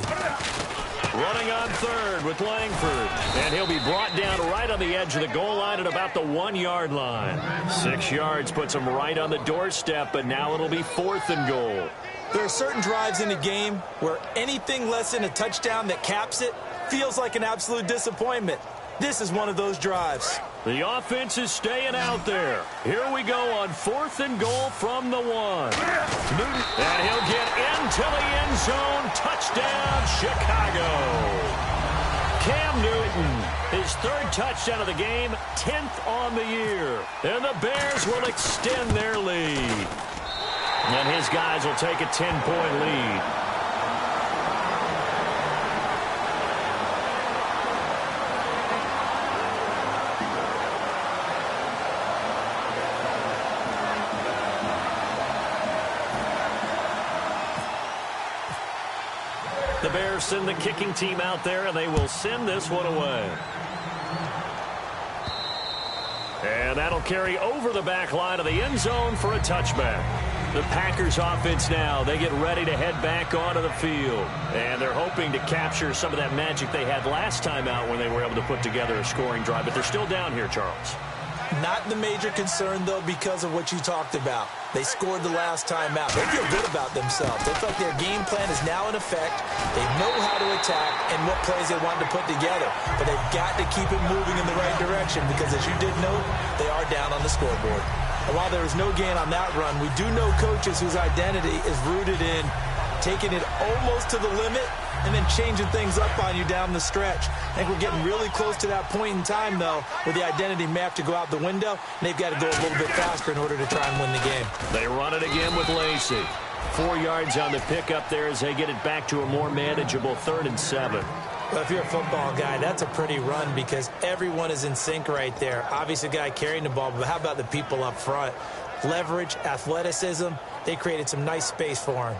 Running on third with Langford. And he'll be brought down right on the edge of the goal line at about the 1-yard line. 6 yards puts him right on the doorstep, but now it'll be 4th and goal. There are certain drives in a game where anything less than a touchdown that caps it feels like an absolute disappointment. This is one of those drives. The offense is staying out there. Here we go on 4th and goal from the 1. Newton, and he'll get into the end zone. Touchdown, Chicago. Cam Newton, his 3rd touchdown of the game, 10th on the year. And the Bears will extend their lead. And his guys will take a 10-point lead. The Bears send the kicking team out there, and they will send this one away. And that'll carry over the back line of the end zone for a touchback. The Packers offense now, they get ready to head back onto the field. And they're hoping to capture some of that magic they had last time out when they were able to put together a scoring drive. But they're still down here, Charles. Not the major concern, though, because of what you talked about. They scored the last time out. They feel good about themselves. They feel like their game plan is now in effect. They know how to attack and what plays they want to put together. But they've got to keep it moving in the right direction because, as you did note, they are down on the scoreboard. And while there was no gain on that run, we do know coaches whose identity is rooted in taking it almost to the limit and then changing things up on you down the stretch. I think we're getting really close to that point in time, though, where the identity may have to go out the window, and they've got to go a little bit faster in order to try and win the game. They run it again with Lacey. 4 yards on the pickup there as they get it back to a more manageable 3rd and 7. Well, if you're a football guy, that's a pretty run because everyone is in sync right there. Obviously, the guy carrying the ball, but how about the people up front? Leverage, athleticism, they created some nice space for him.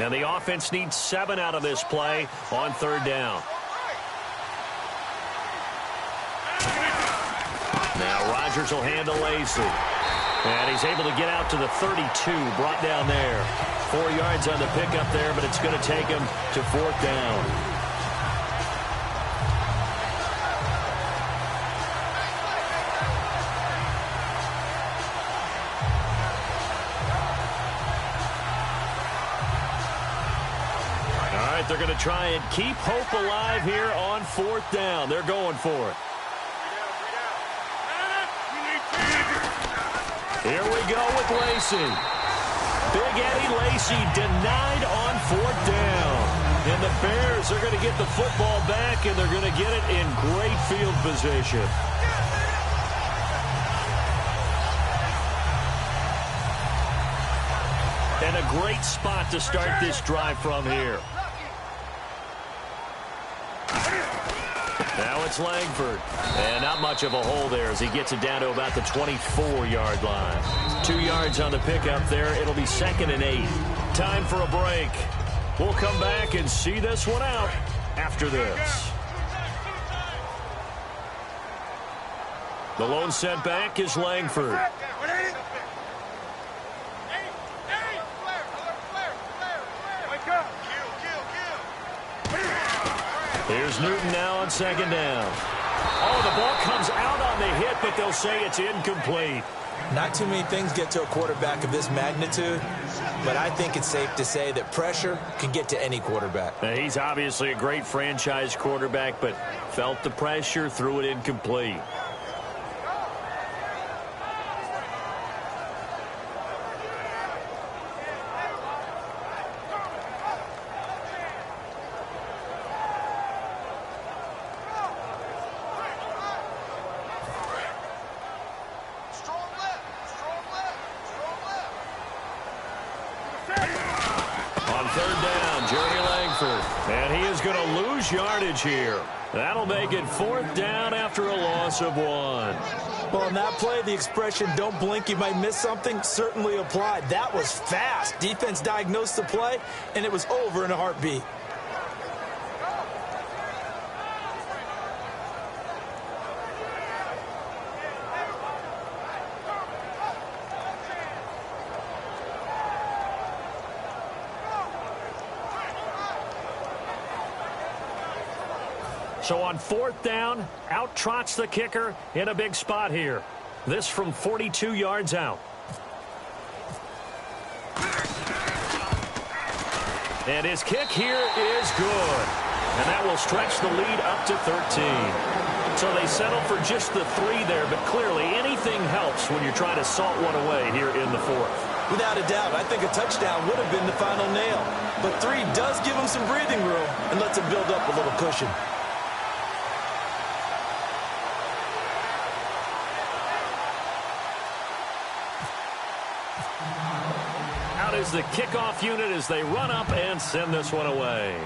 And the offense needs 7 out of this play on 3rd down. Now Rodgers will hand to Lacey. And he's able to get out to the 32, brought down there. 4 yards on the pickup there, but it's going to take him to 4th down. They're going to try and keep hope alive here on 4th down. They're going for it. Here we go with Lacey. Big Eddie Lacey denied on 4th down. And the Bears are going to get the football back, and they're going to get it in great field position. And a great spot to start this drive from here. Now it's Langford. And not much of a hole there as he gets it down to about the 24-yard line. 2 yards on the pickup there. It'll be 2nd and 8. Time for a break. We'll come back and see this one out after this. The lone setback is Langford. Here's Newton now on 2nd down. Oh, the ball comes out on the hit, but they'll say it's incomplete. Not too many things get to a quarterback of this magnitude, but I think it's safe to say that pressure can get to any quarterback. Now, he's obviously a great franchise quarterback, but felt the pressure, threw it incomplete. Yardage here. That'll make it 4th down after a loss of 1. Well, on that play, the expression, don't blink, you might miss something, certainly applied. That was fast. Defense diagnosed the play, and it was over in a heartbeat. So on 4th down, out trots the kicker in a big spot here. This from 42 yards out. And his kick here is good. And that will stretch the lead up to 13. So they settle for just the 3 there, but clearly anything helps when you're trying to salt one away here in the 4th. Without a doubt, I think a touchdown would have been the final nail. But 3 does give him some breathing room and lets him build up a little cushion. Is the kickoff unit as they run up and send this one away.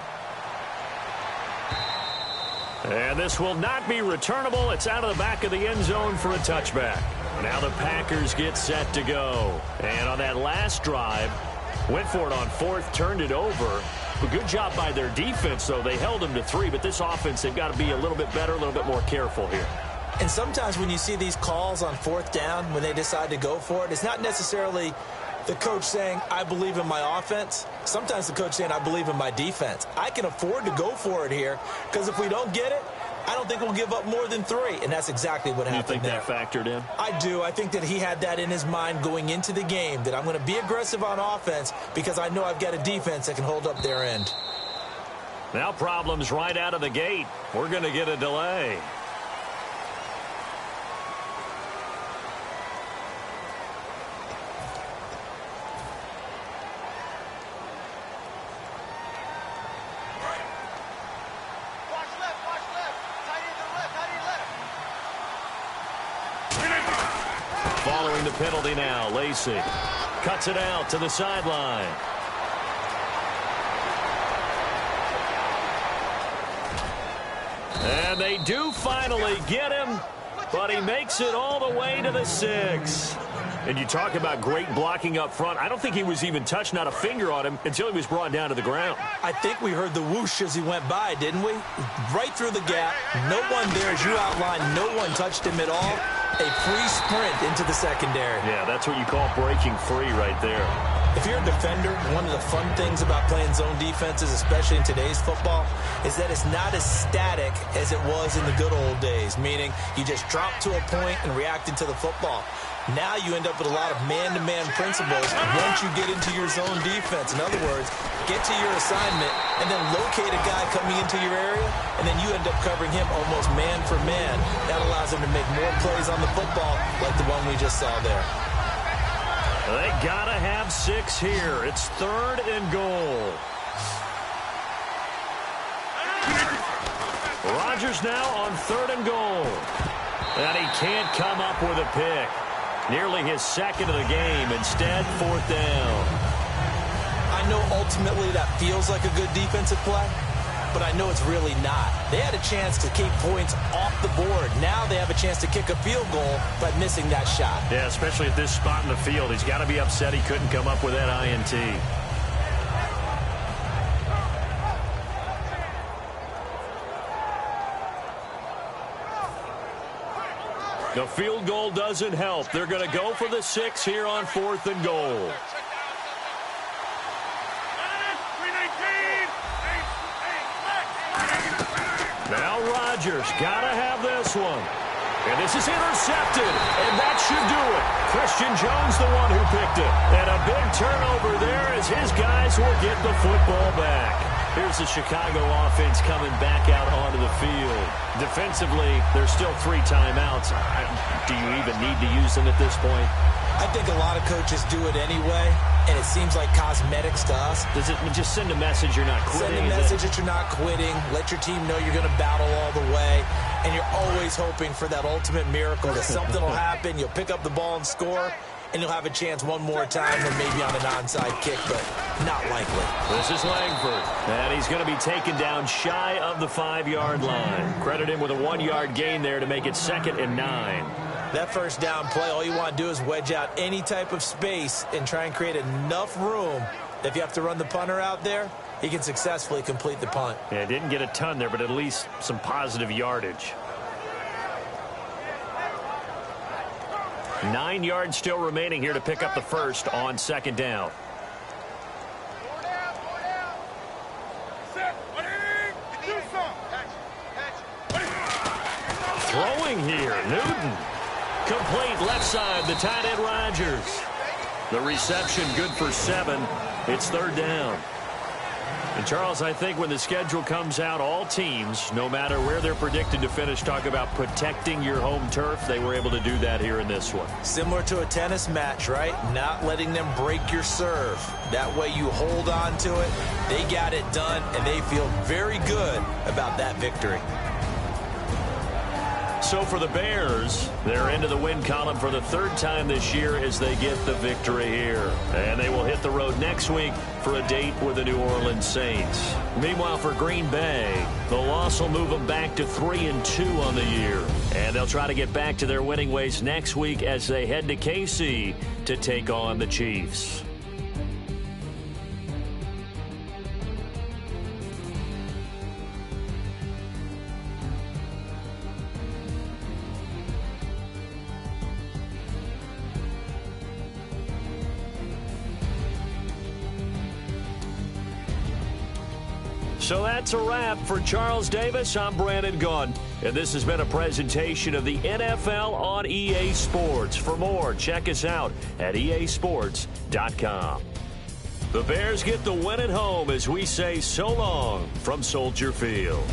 And this will not be returnable. It's out of the back of the end zone for a touchback. Now the Packers get set to go. And on that last drive, went for it on 4th, turned it over. A good job by their defense, though. They held them to 3, but this offense, they've got to be a little bit better, a little bit more careful here. And sometimes when you see these calls on 4th down, when they decide to go for it, it's not necessarily the coach saying, I believe in my offense. Sometimes the coach saying, I believe in my defense. I can afford to go for it here because if we don't get it, I don't think we'll give up more than 3, and that's exactly what happened. You think that factored in? I do. I think that he had that in his mind going into the game, that I'm going to be aggressive on offense because I know I've got a defense that can hold up their end. Now problems right out of the gate. We're going to get a delay. Following the penalty now, Lacey cuts it out to the sideline. And they do finally get him, but he makes it all the way to the 6. And you talk about great blocking up front. I don't think he was even touched, not a finger on him, until he was brought down to the ground. I think we heard the whoosh as he went by, didn't we? Right through the gap. No one there, as you outlined, no one touched him at all. A free sprint into the secondary. Yeah, that's what you call breaking free right there. If you're a defender, one of the fun things about playing zone defenses, especially in today's football, is that it's not as static as it was in the good old days, meaning you just drop to a point and reacted to the football. Now you end up with a lot of man-to-man principles once you get into your zone defense. In other words, get to your assignment and then locate a guy coming into your area, and then you end up covering him almost man for man. That allows him to make more plays on the football like the one we just saw there. They gotta have 6 here. It's 3rd and goal. Rodgers now on 3rd and goal. And he can't come up with a pick. Nearly his 2nd of the game. Instead, 4th down. I know ultimately that feels like a good defensive play, but I know it's really not. They had a chance to keep points off the board. Now they have a chance to kick a field goal by missing that shot. Yeah, especially at this spot in the field. He's got to be upset he couldn't come up with that INT. The field goal doesn't help. They're going to go for the 6 here on 4th and goal. Now Rodgers got to have this one. And this is intercepted, and that should do it. Christian Jones, the one who picked it. And a big turnover there as his guys will get the football back. Here's the Chicago offense coming back out onto the field. Defensively, there's still 3 timeouts. Do you even need to use them at this point? I think a lot of coaches do it anyway, and it seems like cosmetics to us. Does it just send a message you're not quitting? Send a message that you're not quitting. Let your team know you're going to battle all the way. And you're always hoping for that ultimate miracle, that something will happen, you'll pick up the ball and score, and you'll have a chance one more time or maybe on an onside kick, but not likely. This is Langford, and he's going to be taken down shy of the 5-yard line. Credit him with a 1-yard gain there to make it 2nd and 9. That first down play, all you want to do is wedge out any type of space and try and create enough room that if you have to run the punter out there, he can successfully complete the punt. Yeah, didn't get a ton there, but at least some positive yardage. 9 yards still remaining here to pick up the first on 2nd down. Throwing here, Newton. Complete left side, the tight end Rodgers. The reception good for 7. It's 3rd down. And, Charles, I think when the schedule comes out, all teams, no matter where they're predicted to finish, talk about protecting your home turf. They were able to do that here in this one. Similar to a tennis match, right? Not letting them break your serve. That way you hold on to it. They got it done, and they feel very good about that victory. So for the Bears, they're into the win column for the 3rd time this year as they get the victory here. And they will hit the road next week for a date with the New Orleans Saints. Meanwhile, for Green Bay, the loss will move them back to 3-2 on the year. And they'll try to get back to their winning ways next week as they head to KC to take on the Chiefs. So that's a wrap. For Charles Davis, I'm Brandon Gaudin. And this has been a presentation of the NFL on EA Sports. For more, check us out at easports.com. The Bears get the win at home as we say so long from Soldier Field.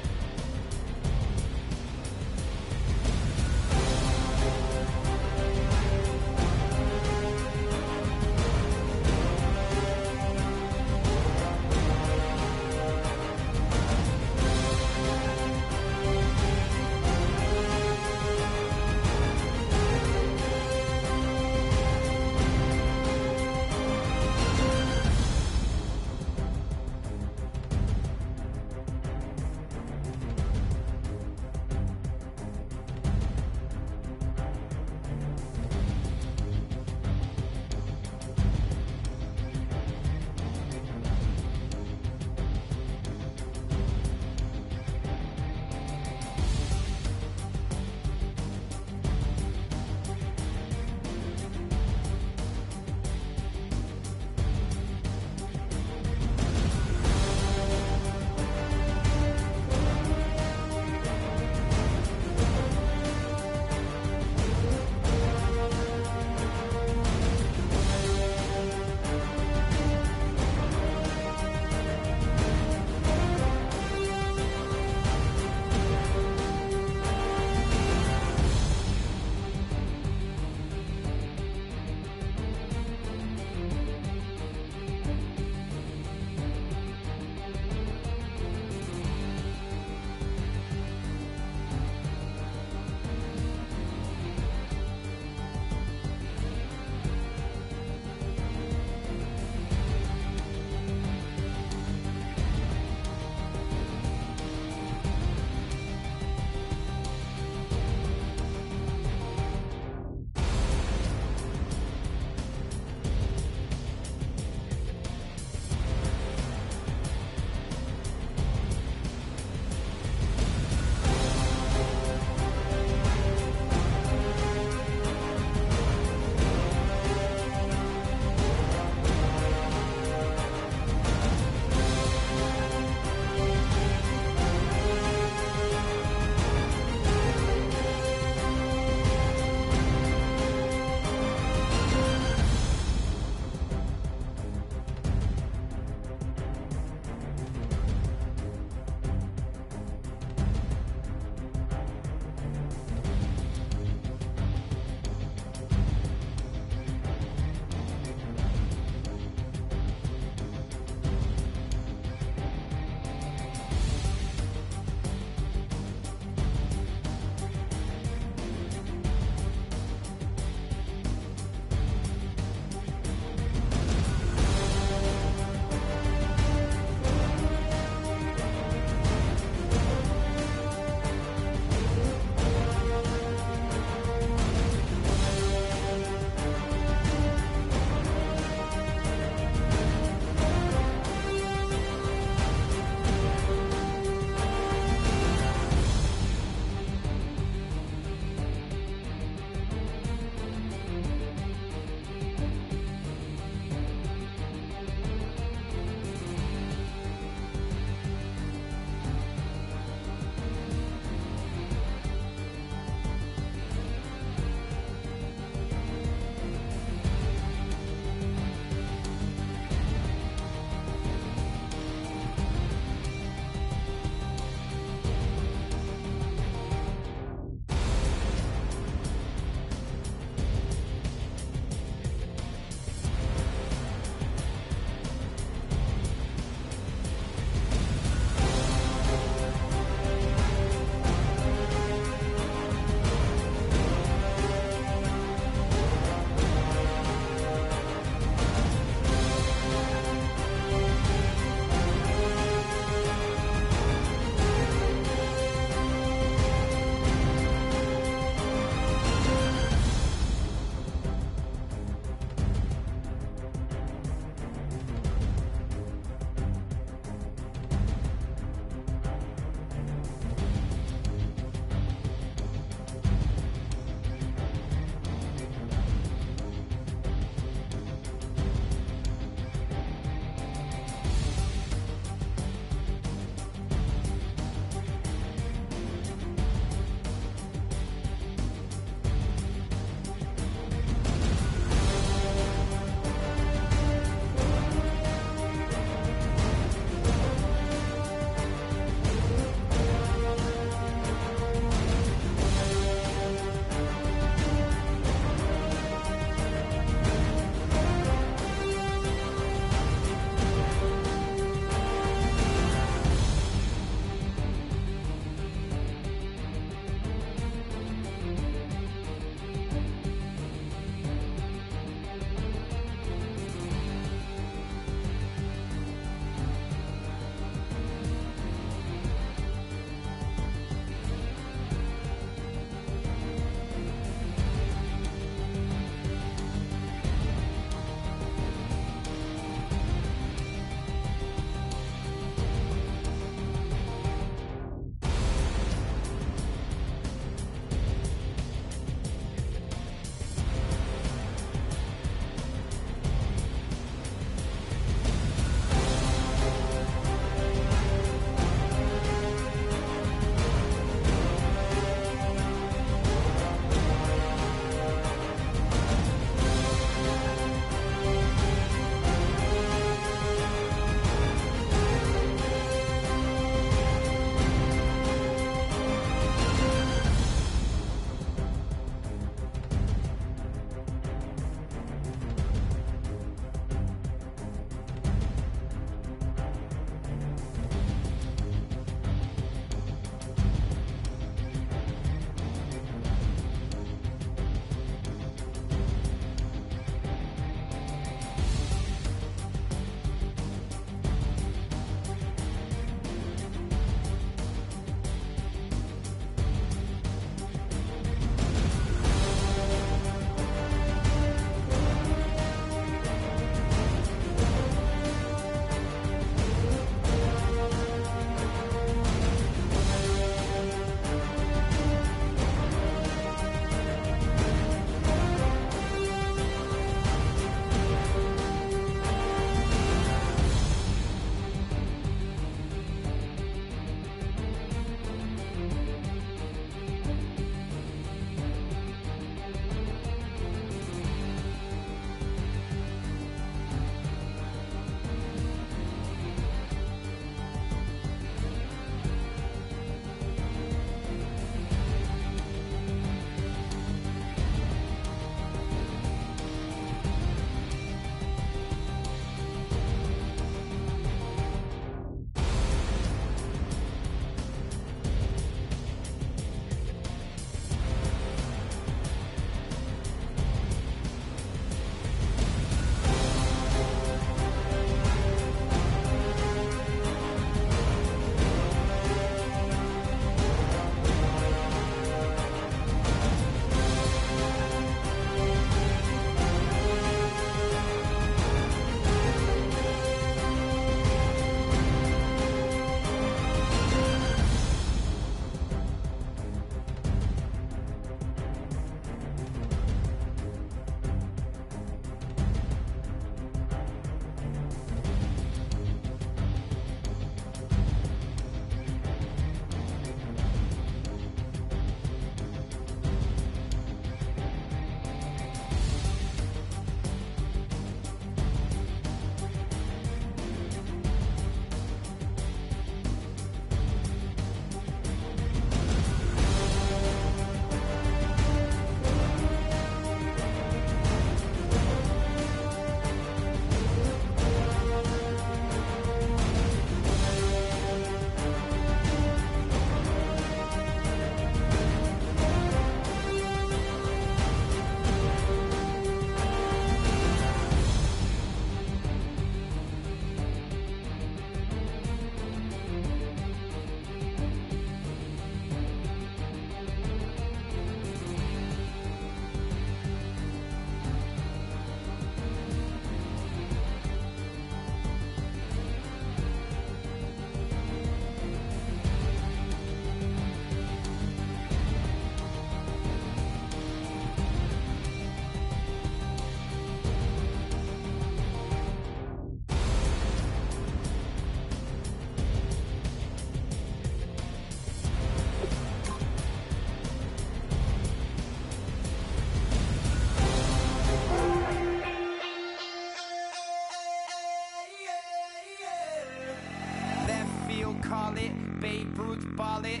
ball it.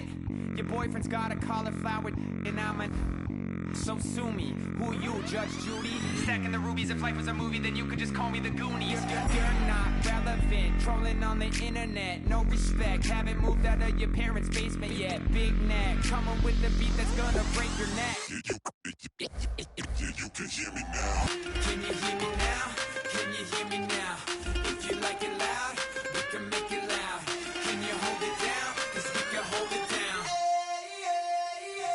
Your boyfriend's got a cauliflower, and I'm a. So sue me. Who you, Judge Judy? Stacking the rubies. If life was a movie, then you could just call me the Goonies. You're not relevant. Trolling on the internet. No respect. Haven't moved out of your parents' basement yet. Big neck. Coming with the beat that's gonna break your neck. Yeah, you can hear me now. Can you hear me now? Can you hear me now? If you like it loud, we can make it loud. Can you hold it down? 'Cause we can hold it down.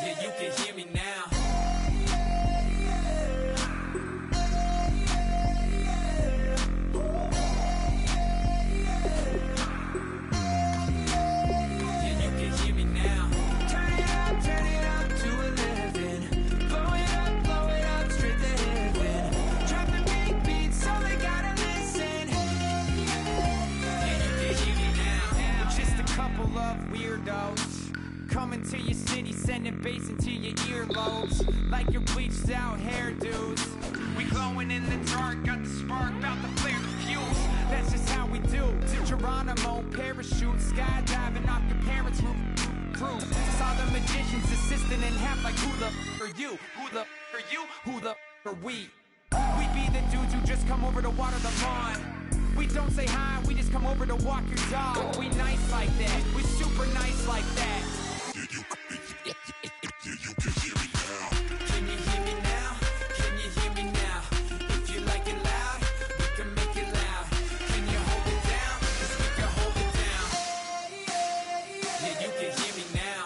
Yeah, you can hear me now. Coming to your city, sending bass into your earlobes, like your bleached out hairdos. We glowing in the dark, got the spark, about to flare the fuse. That's just how we do. To Geronimo, parachute, skydiving off your parents' roof. Crew saw the magician's assistant in half, like who the are you? Who the are you? Who the are we? We be the dudes who just come over to water the lawn. We don't say hi, we just come over to walk your dog. We nice like that, we super nice like that. Yeah, you can hear me now. Can you hear me now? Can you hear me now? If you like it loud, we can make it loud. Can you hold it down? 'Cause we can hold it down. Yeah, you can hear me now.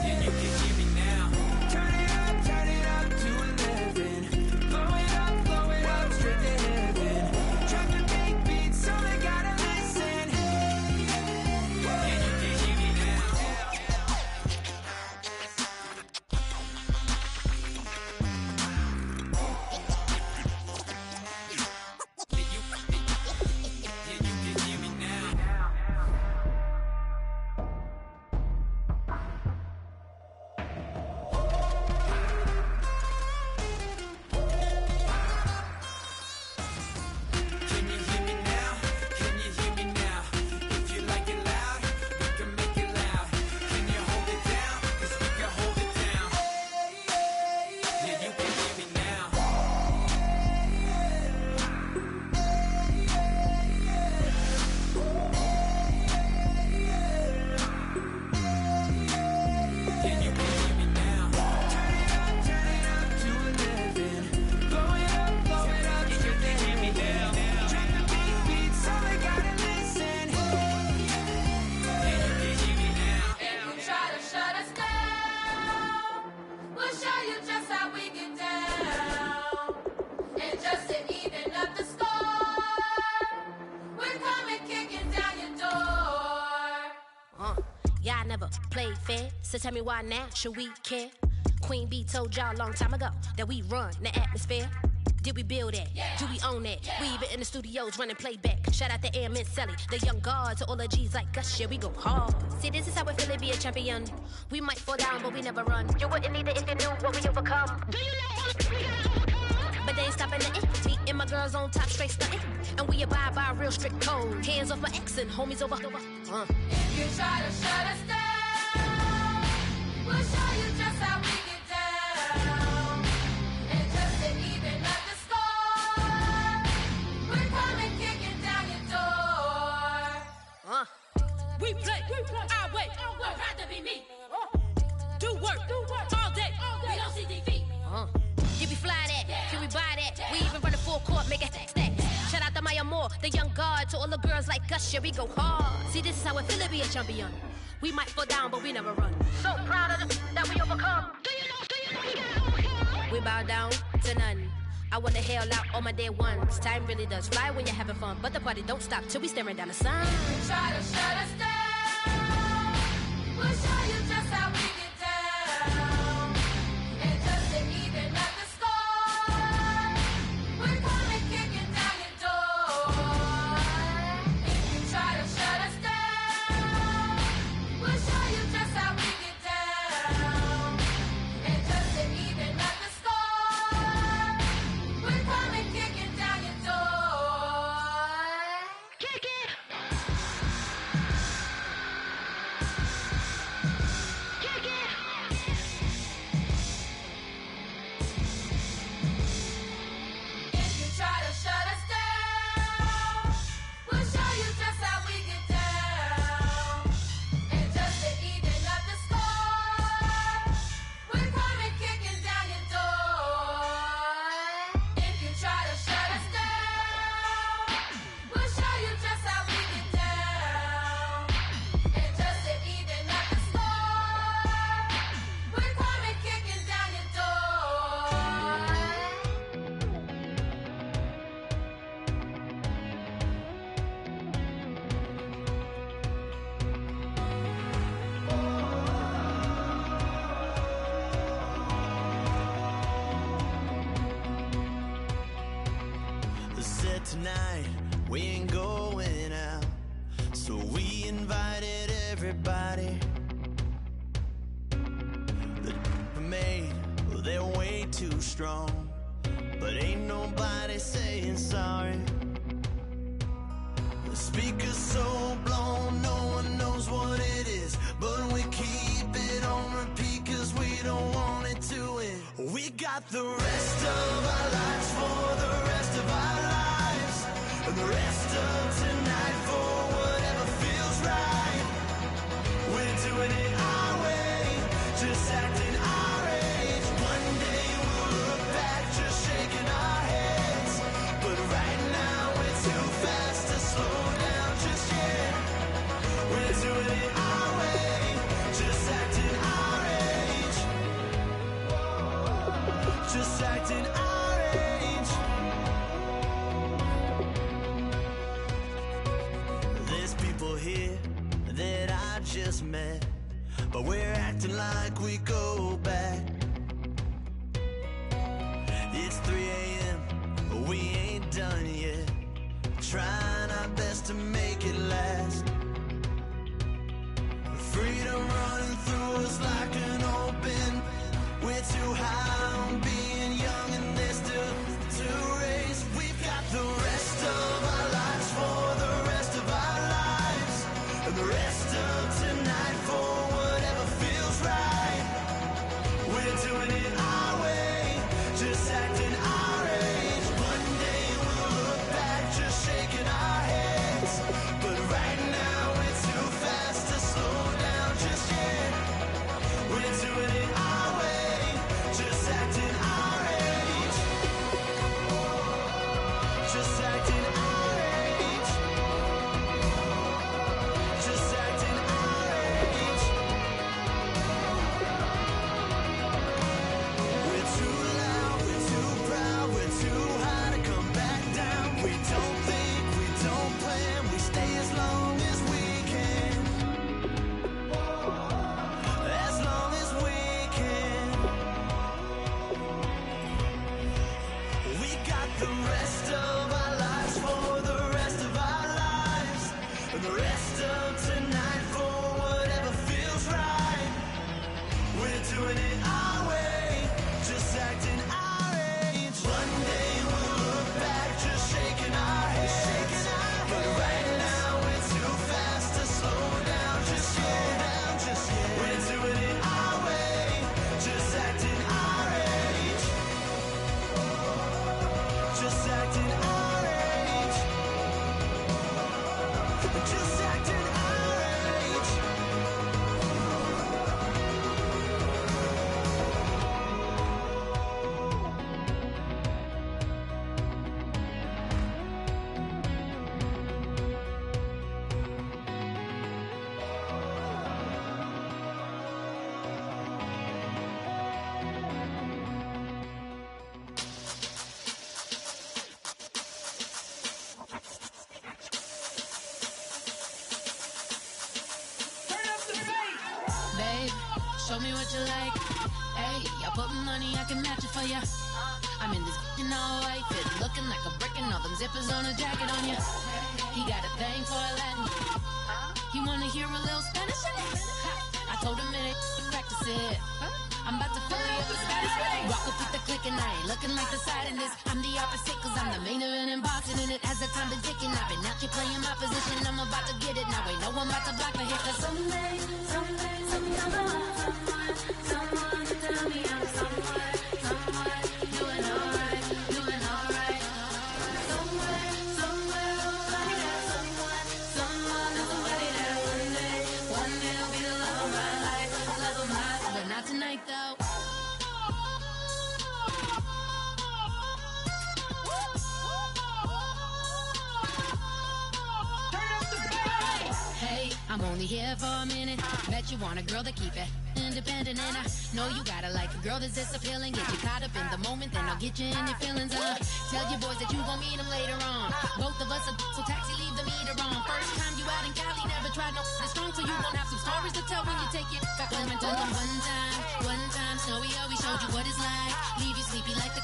Yeah, you can hear me now. Turn it up to 11. Blow it up, straight to heaven. Drop the big beats so they gotta listen. Yeah, you can hear me now. Yeah, you can hear me now. Can you hear me now? Can you hear me now? If you like it loud, we can make it loud. Can you hold it down? 'Cause we can hold it down. Yeah, you can hear me now. Yeah, you can hear me now. Turn it up to 11. Blow it up, straight to hear me now. Drop the big beats so they gotta listen. Yeah, you can hear me now. If you try to shut us down, we'll show you just how we get down. And just to even up the score, we're coming kicking down your door. Yeah, I never played fair, so tell me why now should we care? Queen Bee told y'all a long time ago that we run the atmosphere. Did we build that? Yeah. Do we own that? Yeah. We even in the studios running playback. Shout out to Airman Sally, the young guards, to all the G's like us. Yeah, we go hard. See, this is how we feel to be a champion. We might fall down, but we never run. You wouldn't need it if you knew what we overcome. Do you know all we gotta overcome? But they ain't stopping nothing. Me and my girls on top, straight stunting. And we abide by a real strict code. Hands off my ex and homies over. If you try to shut us down, we'll show you just how we get down. And just to even up the score, we're coming kicking down your door. We play our way. Would rather be me. Do work all day. We don't see defeat. Did we fly that? Can we buy that? We even run a full court, make it stack. Shout out to Maya Moore, the young guard, to all the girls like us. Yeah, we go hard. See, this is how it feel to be a champion. We might fall down, but we never run. So proud of that we overcome. Do you know we gotta overcome? We bow down to none. I wanna hail out all my day ones. Time really does fly when you're having fun, but the party don't stop till we staring down the sun. Try to shut us down, we'll show you just how we get down. And just to even up the score, we're coming kicking down your door. If you try to shut us down, we'll show you just how we get down. And just to even up the score, we ain't going out. So we invited everybody. The made, well, they're way too strong, but ain't nobody saying sorry. The speaker's so blown, no one knows what it is, but we keep it on repeat cause we don't want it to end. We got the rest of our lives for the rest of our lives, and the rest of tonight for whatever feels right. We're doing it our way, just acting our age. One day we'll look back just shaking our heads, but right now we're too fast to slow down just yet. We're doing it our way, just acting our age. Just acting our age. There's people here that I just met, but we're acting like we go back. It's 3 a.m., we ain't done yet, trying our best to make it last. Freedom running through us like an open. We're too high on being young and there's still to race. We've got the rest of our lives for the rest of our lives, and the rest of tonight for whatever feels right. We're doing it our way, just acting our age. One day we'll look back just shaking our heads, but right now we're too fast to slow down just yet. We're doing it our way, just acting our age. Just acting our age. Just acting our age. We're too loud, we're too proud, we're too high to come back down. We don't think, we don't plan, we stay as long as we can. As long as we can. We got the rest of our lives for the rest of our lives, and the rest of tonight for whatever feels right. We're doing it our way, just acting our age. One day we'll look back just shaking our heads, but right now we're too fast to slow down just yet. We're doing it our way, just acting our age. Just acting our age. Just acting our age. Babe, show me what you like. Hey, I put money, I can match it for ya. I'm in this in all white fit, looking like a brick and all them zippers on a jacket on ya. He got a thing for a Latin. He wanna hear a little Spanish in it. I told him it ain't practice it. I'm about to fill me up with Scottish rain. Rock up with the click and I ain't looking like the side in this. I'm the opposite cause I'm the main event in boxing, and it has the time been ticking. I've been out here playing my position, I'm about to get it. Now ain't no one about to block the hit cause someday I'll find someone to tell me I'm somewhere doing alright, doing alright. Somewhere I'll find out someone is somebody that one day will be the love of my life, but not tonight though. Hey, I'm only here for a minute. Bet you want a girl to keep it independent, and I know you gotta like a girl that's this appealing. Get you caught up in the moment, then I'll get you in your feelings. Tell your boys that you gon' meet them later on. Both of us are so taxi, leave the meter on. First time you out in Cali, never tried no this strong, so you gon' have some stories to tell when you take it back home and tell them one time, snowy, we showed you what it's like. Leave you sleepy like the